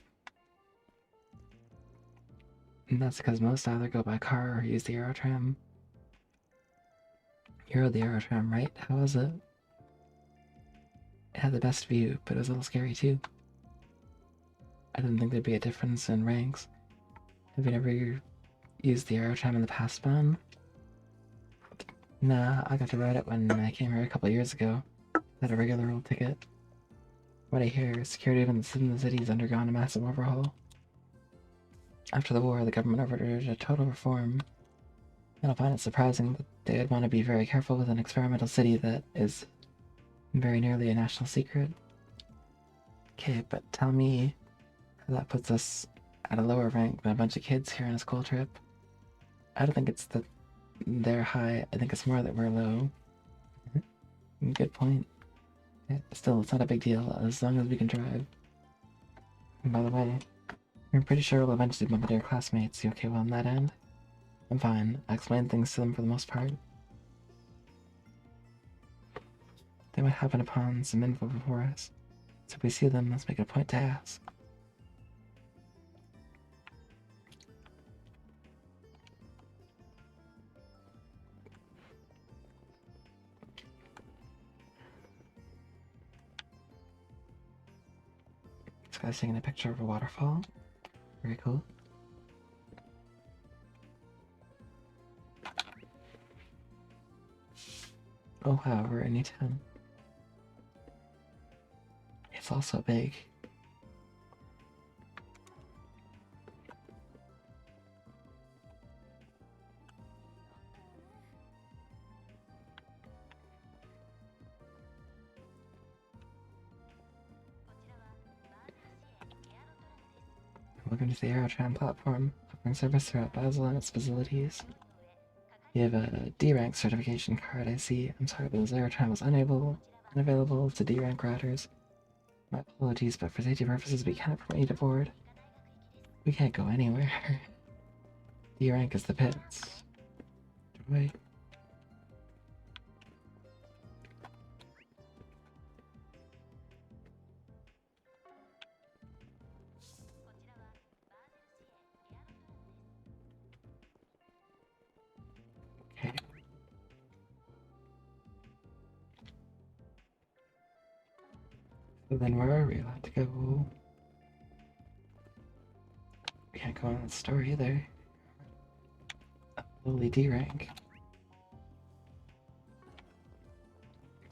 And that's because most either go by car or use the Aerotram. You rode the Aerotram, right? How was it? It had the best view, but it was a little scary too. I didn't think there'd be a difference in ranks. Have you never used the Aerotram in the past, Ben? Nah, I got to ride it when I came here a couple years ago. I had a regular old ticket. What I hear, security in the city's undergone a massive overhaul. After the war, the government ordered a total reform. I don't find it surprising that they would want to be very careful with an experimental city that is very nearly a national secret. Okay, but tell me how that puts us at a lower rank than a bunch of kids here on a school trip. I don't think it's that they're high, I think it's more that we're low. Good point. Yeah, still, it's not a big deal, as long as we can drive. And by the way, I'm pretty sure we'll eventually bump into your classmates. You okay well on that end? I'm fine. I explain things to them for the most part. They might happen upon some info before us. So if we see them, let's make it a point to ask. This guy's taking a picture of a waterfall. Very cool. Oh wow, we're in Newtown. It's also big. Welcome to the Aerotram platform, offering service throughout Basel and its facilities. You have a D-rank certification card, I see. I'm sorry, but this Aerotram is unavailable to D-rank riders. My apologies, but for safety purposes, we cannot permit you to board. We can't go anywhere. D-rank is the pits. Wait. Okay. So then where are we allowed to go? We can't go on the store either. Lowly D rank.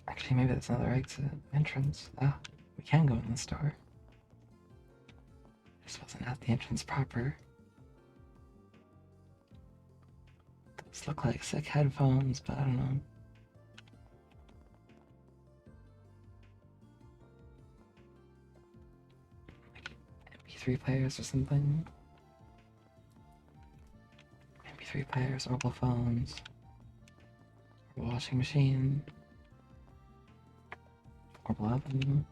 Actually, maybe that's another exit entrance. Ah, we can go in the store. This wasn't at the entrance proper. Those look like sick headphones, but I don't know. Like MP3 players or something. MP3 players, mobile phones, washing machine, portable oven.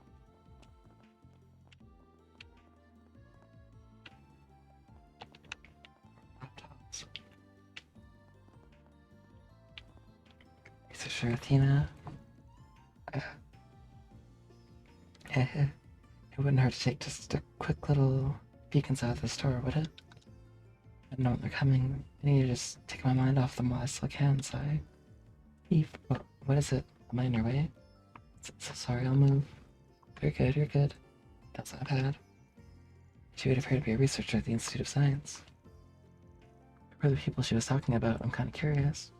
Laptops. Is it sure, Athena? It wouldn't hurt to take just a quick little peek inside the store, would it? I know when they're coming. I need to just take my mind off them while I still can, so I... Eve, what is it? Am I in your way? So sorry, I'll move. You're good, you're good. That's not bad. She would appear to be a researcher at the Institute of Science. Who are the people she was talking about? I'm kind of curious.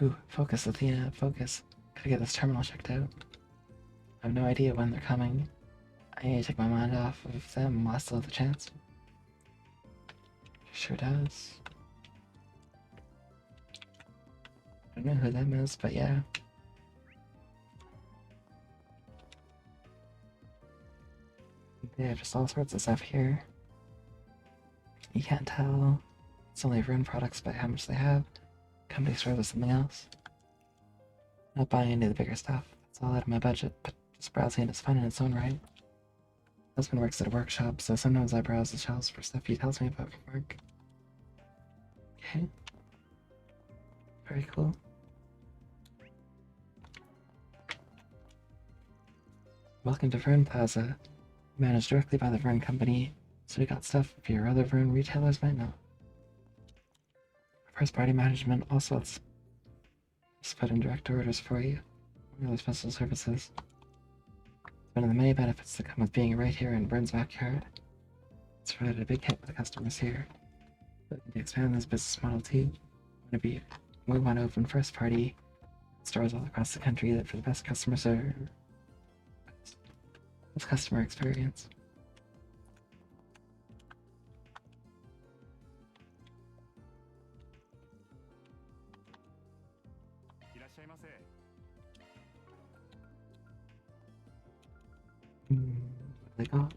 Ooh, focus, Athena, focus. Gotta get this terminal checked out. I have no idea when they're coming. I need to take my mind off of them while I still have the chance. Sure does. I don't know who them is, but yeah. Yeah, just all sorts of stuff here. You can't tell. It's only rune products by how much they have. Company stores or something else. Not buying any of the bigger stuff. That's all out of my budget, but just browsing it is fun in its own right. Husband works at a workshop, so sometimes I browse the shelves for stuff he tells me about from work. Okay. Very cool. Welcome to Vern Plaza. Managed directly by the Vern Company, so we got stuff your other Vern retailers might know. First party management also lets us put in direct orders for you. Really special services. It's one of the many benefits that come with being right here in Vern's backyard. It's provided a big hit with the customers here. Looking to expand this business model too. We want to open first party stores all across the country that for the best customer service. Best customer experience. What they got?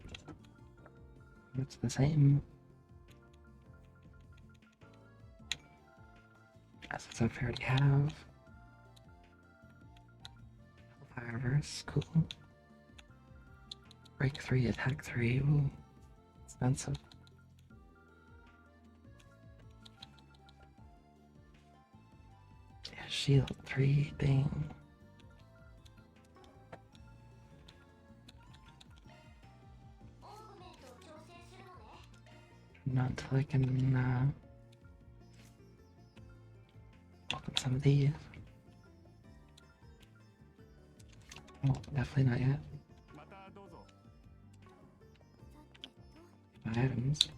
It's the same. Assets I already have. Hellfireverse, cool. Break 3, attack 3, ooh. Expensive. Yeah, shield 3 thing. Not until I can open some of these. Oh, definitely not yet. My items.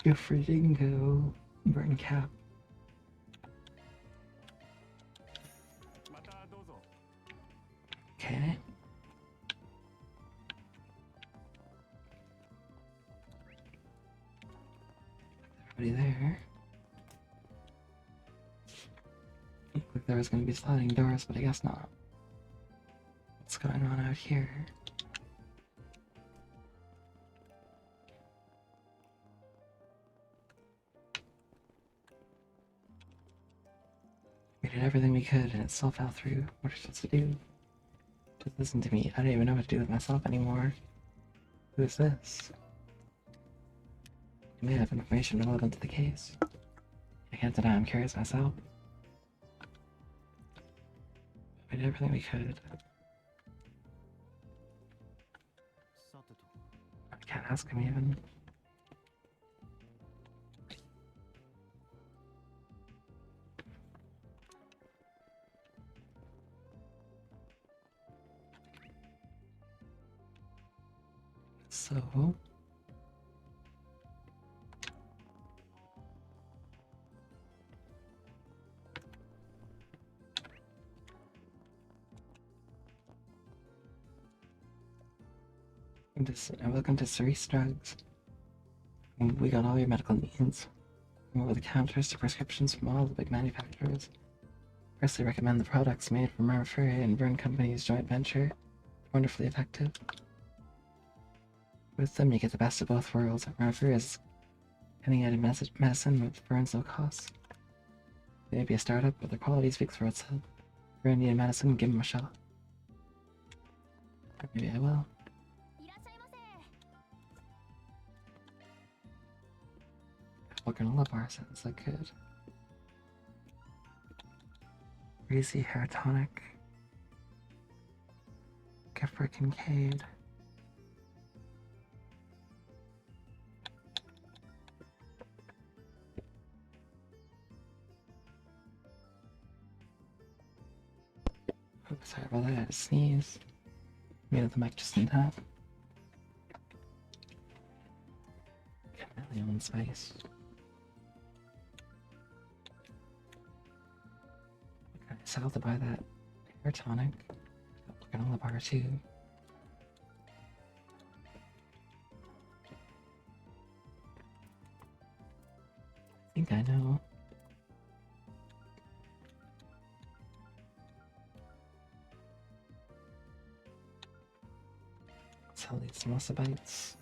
Gift for Dingo. Burn cap. Okay. Everybody there. Looked like there was going to be sliding doors, but I guess not. What's going on out here? We did everything we could and it still fell through. What are we supposed to do? Just listen to me. I don't even know what to do with myself anymore. Who is this? You may have information relevant to the case. I can't deny I'm curious myself. We did everything we could. I can't ask him even. So... Welcome to Cerise Drugs. We got all your medical needs. Over the counters to prescriptions from all the big manufacturers. Firstly, recommend the products made from Marfuri and Vern Company's joint venture. Wonderfully effective. With them, you get the best of both worlds. Marfuri is cutting edge medicine with Vern's low costs. They may be a startup, but their quality speaks for itself. If you need medicine, give them a shot. Or maybe I will. Apple granola bar sounds like good. Greasy hair tonic. Gift for Kincaid. Oops, sorry about that. I had to sneeze. Made the mic just in time. my own spice. Okay, so I'll to buy that hair tonic. Granola bar too. I think I know. Sell these samosa bites.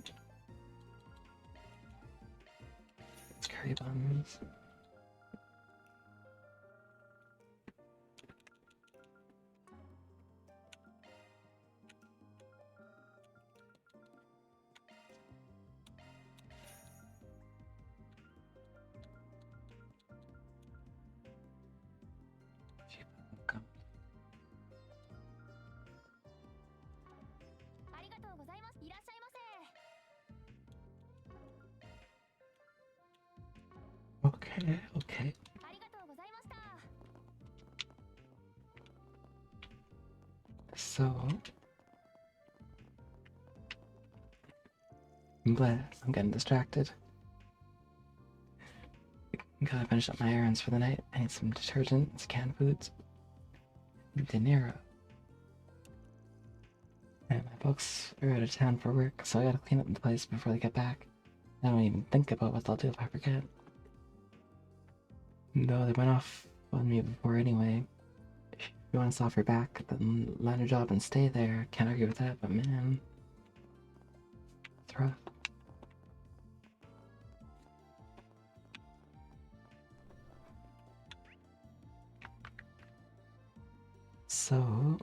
Curry buns. Gum. ありがとうございます。いらっしゃいませ。 Okay, okay. ありがとうございました。 So I'm glad I'm getting distracted. Gotta finish up my errands for the night. I need some detergent, some canned foods, dinero. And my books are out of town for work, so I gotta clean up the place before they get back. I don't even think about what they'll do if I forget. Though they went off on me before anyway. If you want us off your back, then land a job and stay there. Can't argue with that, but man, it's rough. So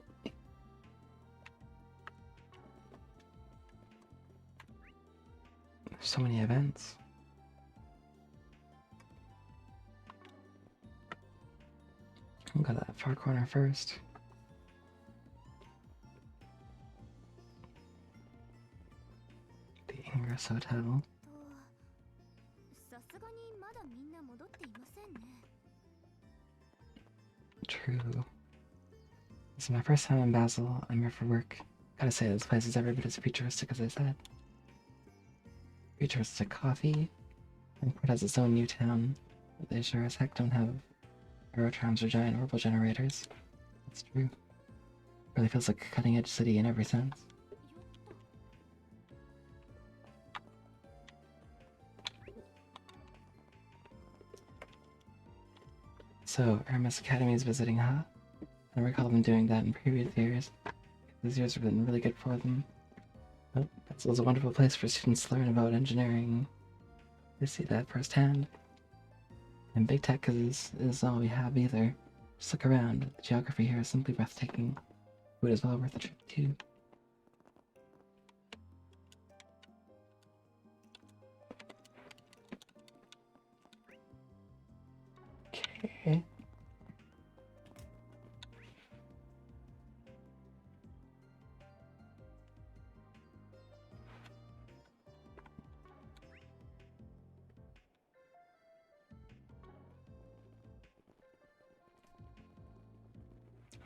there's so many events. I'll go to that far corner first. The Ingress Hotel. さすがにまだみんな戻っていませんね。 True. This is my first time in Basel. I'm here for work. Gotta say, this place is every bit as futuristic as I said. Futuristic coffee. Frankfurt has its own new town. But they sure as heck don't have aerotrams or giant orbital generators. That's true. Really feels like a cutting edge city in every sense. So, Hermes Academy is visiting, huh? I recall them doing that in previous years. These years have been really good for them. Oh, Basel a wonderful place for students to learn about engineering. They see that firsthand. And big tech is all we have either. Just look around. The geography here is simply breathtaking. Food is well worth the trip too. Okay.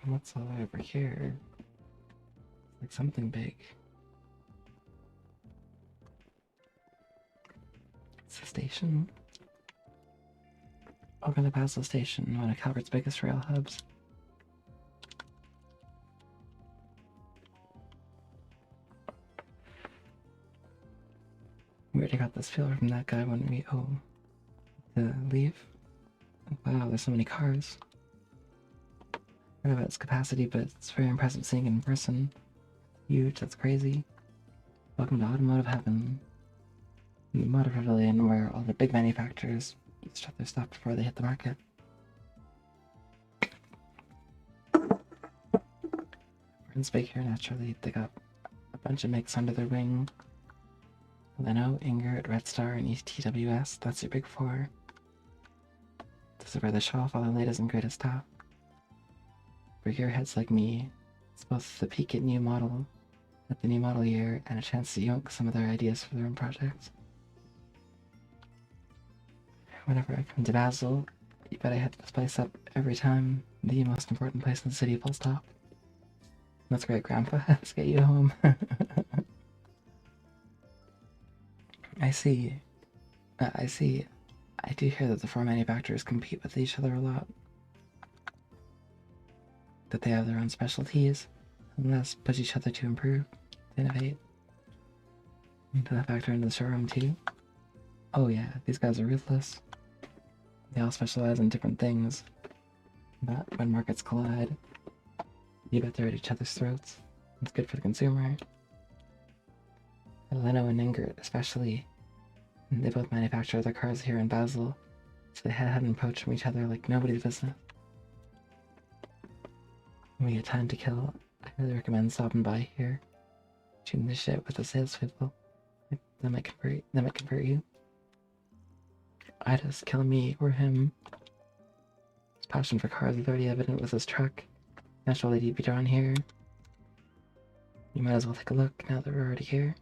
What's all over here? Like something big. It's a station. Over the Basel station, one of Calvert's biggest rail hubs. We already got this feel from that guy when we to leave. Wow, there's so many cars. I don't know about its capacity, but it's very impressive seeing it in person. Huge, that's crazy. Welcome to Automotive Heaven. The Motor Pavilion, where all the big manufacturers shut their stuff before they hit the market. Friends big here, naturally. They got a bunch of makes under their wing. Leno, Ingert, Red Star, and ETWS, that's your big four. This is where they show off all the latest and greatest stuff. For gearheads like me, it's both the peak at the new model year and a chance to yoink some of their ideas for their own projects. Whenever I come to Basel, you bet I hit this place up every time. The most important place in the city, full stop. That's great, Grandpa. Let's get you home. I see. I see. I do hear that the four manufacturers compete with each other a lot. That they have their own specialties, and thus push each other to improve, to innovate. Does that factor into the showroom too? Oh yeah, these guys are ruthless. They all specialize in different things. But when markets collide, you bet they're at each other's throats. It's good for the consumer. Leno and Ingrid especially. They both manufacture their cars here in Basel, so they had an approach from each other like nobody's business. When we get time to kill, I highly recommend stopping by here, shooting the shit with the salespeople. That might convert you. Either kill me or him. His passion for cars is already evident with his truck. Naturally, he'd be drawn here. You might as well take a look now that we're already here.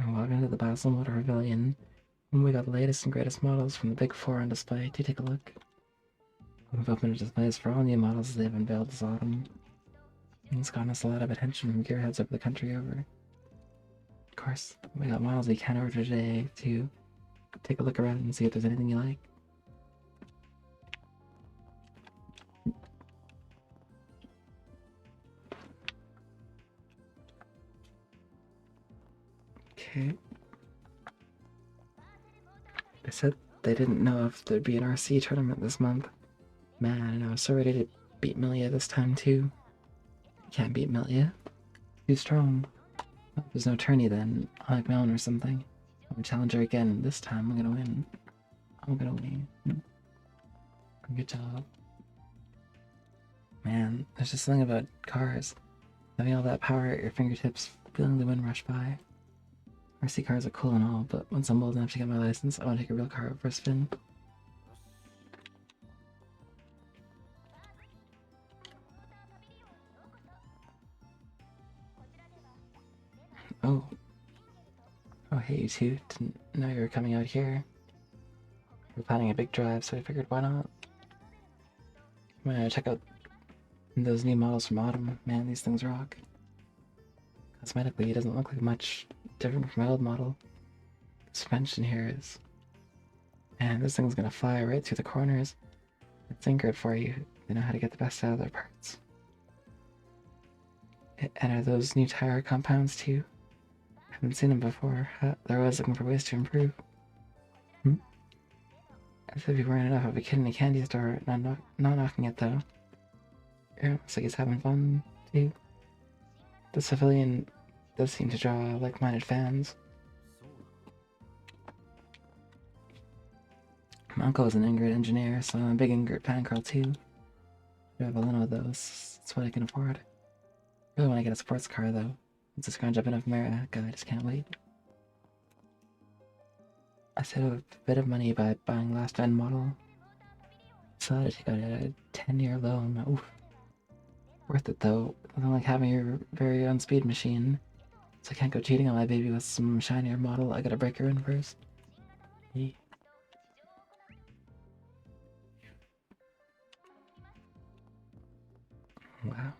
Welcome to the Basel Motor Pavilion. We got the latest and greatest models from the Big Four on display. Do take a look. We've opened displays for all new models they've unveiled this autumn. And it's gotten us a lot of attention from gearheads over the country over. Of course, we got models we can order today to take a look around and see if there's anything you like. Okay. They said they didn't know if there'd be an RC tournament this month. Man, I was so ready to beat Milia this time too. Can't beat Milia. Too strong. Well, if there's no tourney then, I'll make my own or something. I'm a challenger again. This time I'm gonna win. I'm gonna win. Good job. Man, there's just something about cars. Having all that power at your fingertips, feeling the wind rush by. RC cars are cool and all, but once I'm old enough to get my license, I want to take a real car out for a spin. Oh. Oh, hey, you two. Didn't know you were coming out here. We're planning a big drive, so I figured why not? I'm gonna check out those new models from Autumn. Man, these things rock. Cosmetically, it doesn't look like much different from my old model. The suspension here is... Man, this thing's gonna fly right through the corners. It's Ingrid for you. They know how to get the best out of their parts. And are those new tire compounds too? Haven't seen them before. They're always looking for ways to improve. As if you weren't enough of a kid in a candy store, not knocking it though. Yeah, looks like he's having fun too. The civilian does seem to draw like-minded fans. My uncle was an Ingrid engineer, so I'm a big Ingrid fangirl too. I have a little of those. That's what I can afford. Really want to get a sports car though. Once I scrounge up enough merit, God, I just can't wait. I saved a bit of money by buying last gen model. So I take out a 10-year loan. Oof. Worth it though. Nothing like having your very own speed machine. So I can't go cheating on my baby with some shinier model. I gotta break her in first. Yeah. Wow.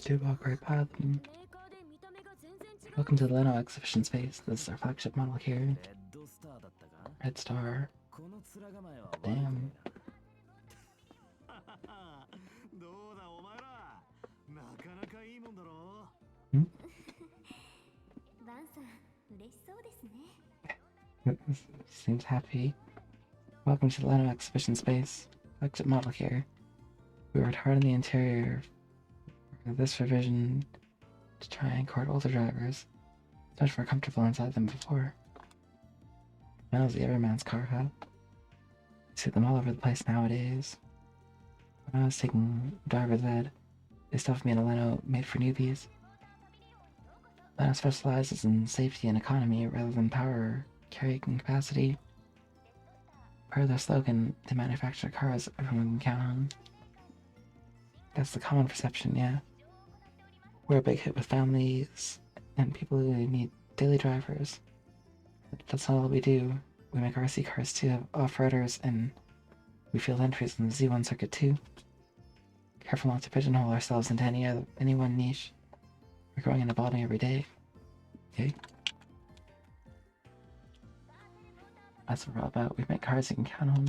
Do walk right by them. Welcome to the Leno exhibition space. This is our flagship model here. Red Star. Damn. Seems happy. Welcome to the Leno exhibition space. Flagship model here. We worked hard on the interior for this revision to try and court older drivers. It's much more comfortable inside than before. Smells the everyman's car, huh? I see them all over the place nowadays. When I was taking driver's ed, they stuffed me in a Leno made for newbies. Leno specializes in safety and economy rather than power carrying capacity. Per their slogan, they manufacture cars everyone can count on. That's the common perception, yeah. We're a big hit with families and people who need daily drivers. That's not all we do. We make RC cars too, off-roaders, and we field entries in the Z1 circuit too. Careful not to pigeonhole ourselves into any one niche. We're growing and evolving every day. Okay? That's what we're all about. We make cars you can count on.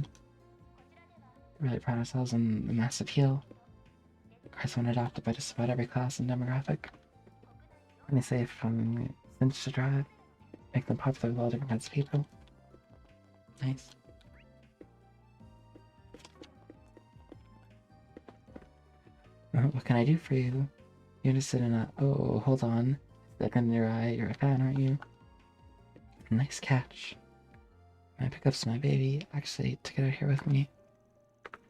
We really pride ourselves on the mass appeal. Cars want adopted by just about every class and demographic. Plenty safe from cinch to drive. Make them popular with all different kinds of people. Nice. What can I do for you? You're interested in a... Oh, hold on. Look in your eye. You're a fan, aren't you? Nice catch. My pickup's my baby. Actually, to get out here with me.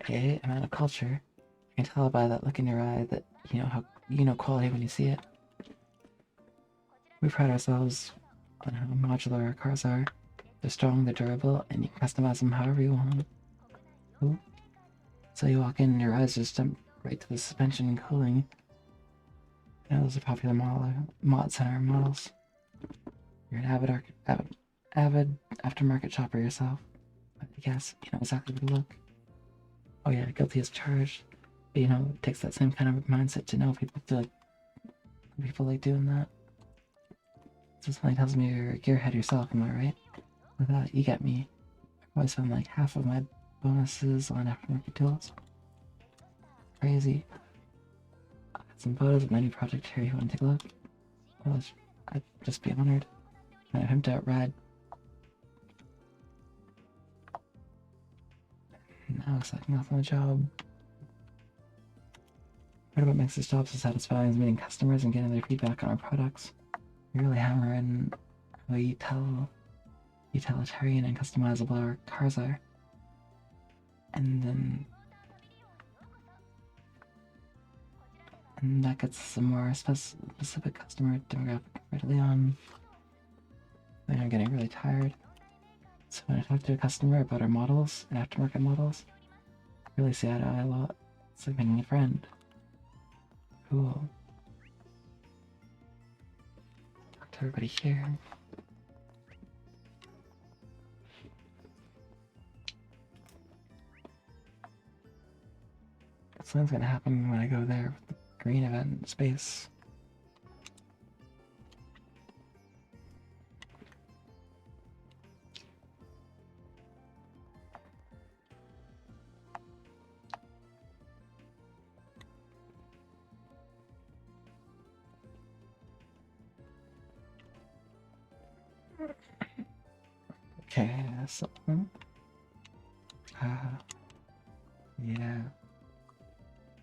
Hey, I'm out of culture. I can tell by that look in your eye that you know quality when you see it. We pride ourselves on how modular our cars are. They're strong, they're durable, and you can customize them however you want. Cool. So you walk in and your eyes just jump right to the suspension and cooling. You know, those are popular mods in our models. You're an avid aftermarket shopper yourself. I guess you know exactly where to look. Oh yeah, guilty as charged. But you know, it takes that same kind of mindset to know people like doing that. So something tells me you're a gearhead yourself, am I right? With that, you get me. I always spend like half of my bonuses on aftermarket tools. Crazy. I got some photos of my new project here. You want to take a look? Well, I'd just be honored. I have him to outride. Now exciting off on the job. Part of what makes this job so satisfying is meeting customers and getting their feedback on our products. We really hammer in how utilitarian and customizable our cars are. And that gets some more specific customer demographic readily on. Then I'm getting really tired. So when I talk to a customer about our models and aftermarket models, I really see eye to eye a lot. It's like making a friend. Cool. Talk to everybody here. Something's gonna happen when I go there with the green event in space. Okay, so yeah.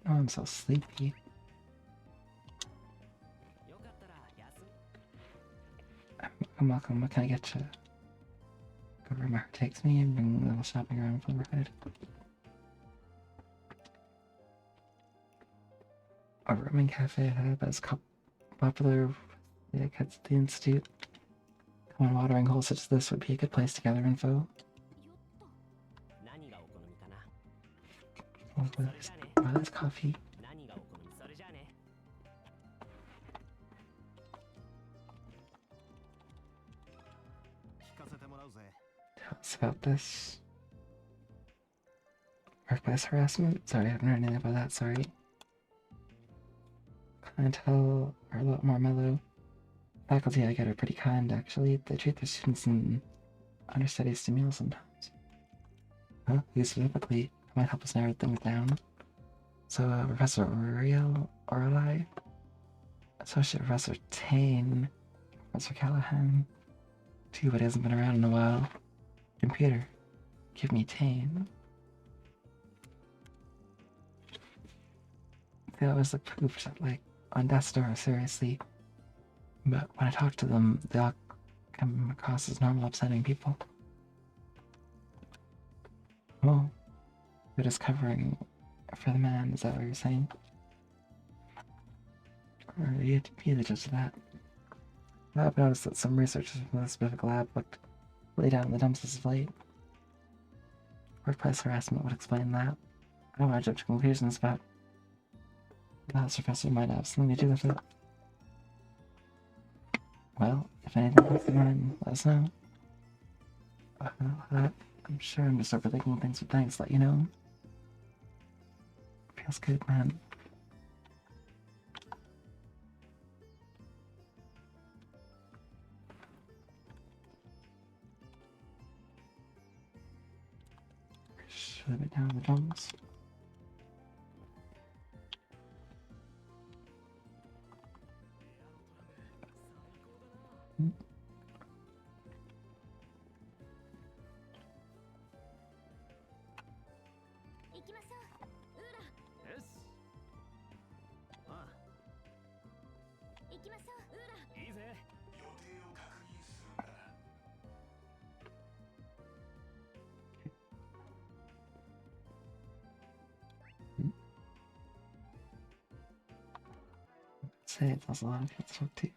Oh, I'm so sleepy. Welcome. What can I get you? Go where my heart takes me and bring a little shopping around for the ride. A Roman cafe hub as popular with the kids at the Institute. Common watering hole such as this would be a good place to gather info. Oh, that's coffee. Tell us about this. Workplace harassment? Sorry, I haven't heard anything about that, sorry. Clientele are a lot more mellow. Faculty I get are pretty kind, actually. They treat their students and understudies to meals sometimes. Huh? Who specifically might help us narrow things down? So, Professor Orlai, Associate Professor Tane, Professor Callahan. Too, but he hasn't been around in a while. Computer, give me Tane. They always look pooped, like on Death Star, seriously. But when I talk to them, they all come across as normal, upsetting people. Oh, they're just covering for the man, is that what you're saying? Or you have to be the judge of that. I've noticed that some researchers from this specific lab looked way down in the dumps as of late. Workplace harassment would explain that. I don't want to jump to conclusions, but the house professor might have something to do with it. Well, if anything comes to mind, let us know. I'm sure I'm just overthinking things, but thanks, let you know. Feels good, man. Should have been down the drums. Hmm. 行きましょう。ウーラ、よし。ああ、行きましょう。ウーラ。いいぜ。予定を確認するんだな。Say it, there's a lot of people to talk to.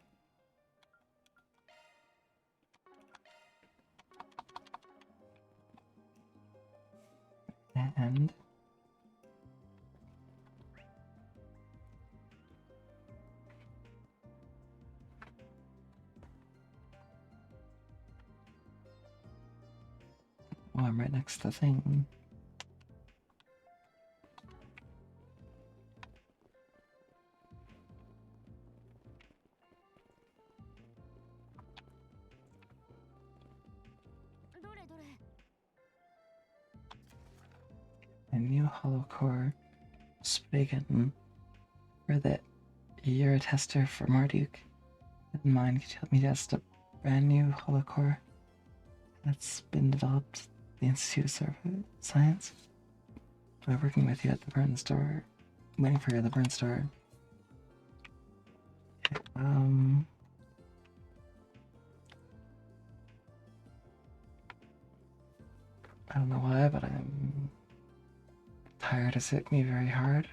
And oh, I'm right next to the thing. A new hollow core Spigen. For that, you're a tester for Marduk. In mind, could you help me test a brand new hollow core that's been developed at the Institute of Science? By working with you at the burn store, waiting for you at the burn store. Okay, I don't know why, but I'm tired. It's hit me very hard.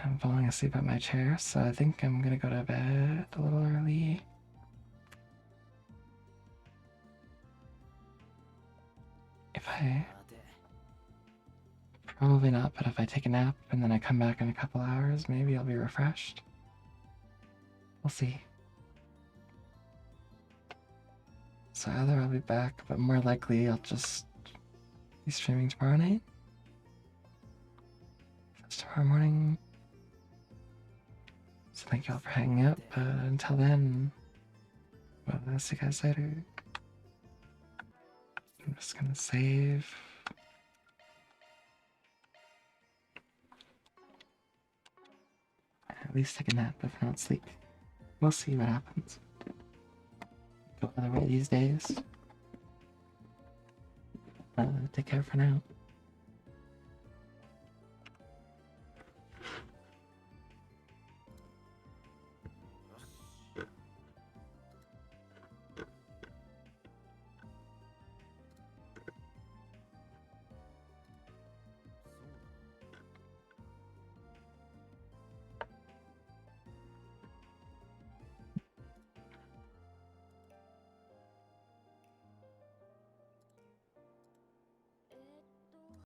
I'm falling asleep at my chair, so I think I'm gonna go to bed a little early. If I... Probably not, but if I take a nap and then I come back in a couple hours, maybe I'll be refreshed. We'll see. So either I'll be back, but more likely I'll just be streaming tomorrow night. That's tomorrow morning. So thank you all for hanging out, but until then, well, I'll see you guys later. I'm just gonna save. At least take a nap if not sleep. We'll see what happens. Go other way these days. Take care for now.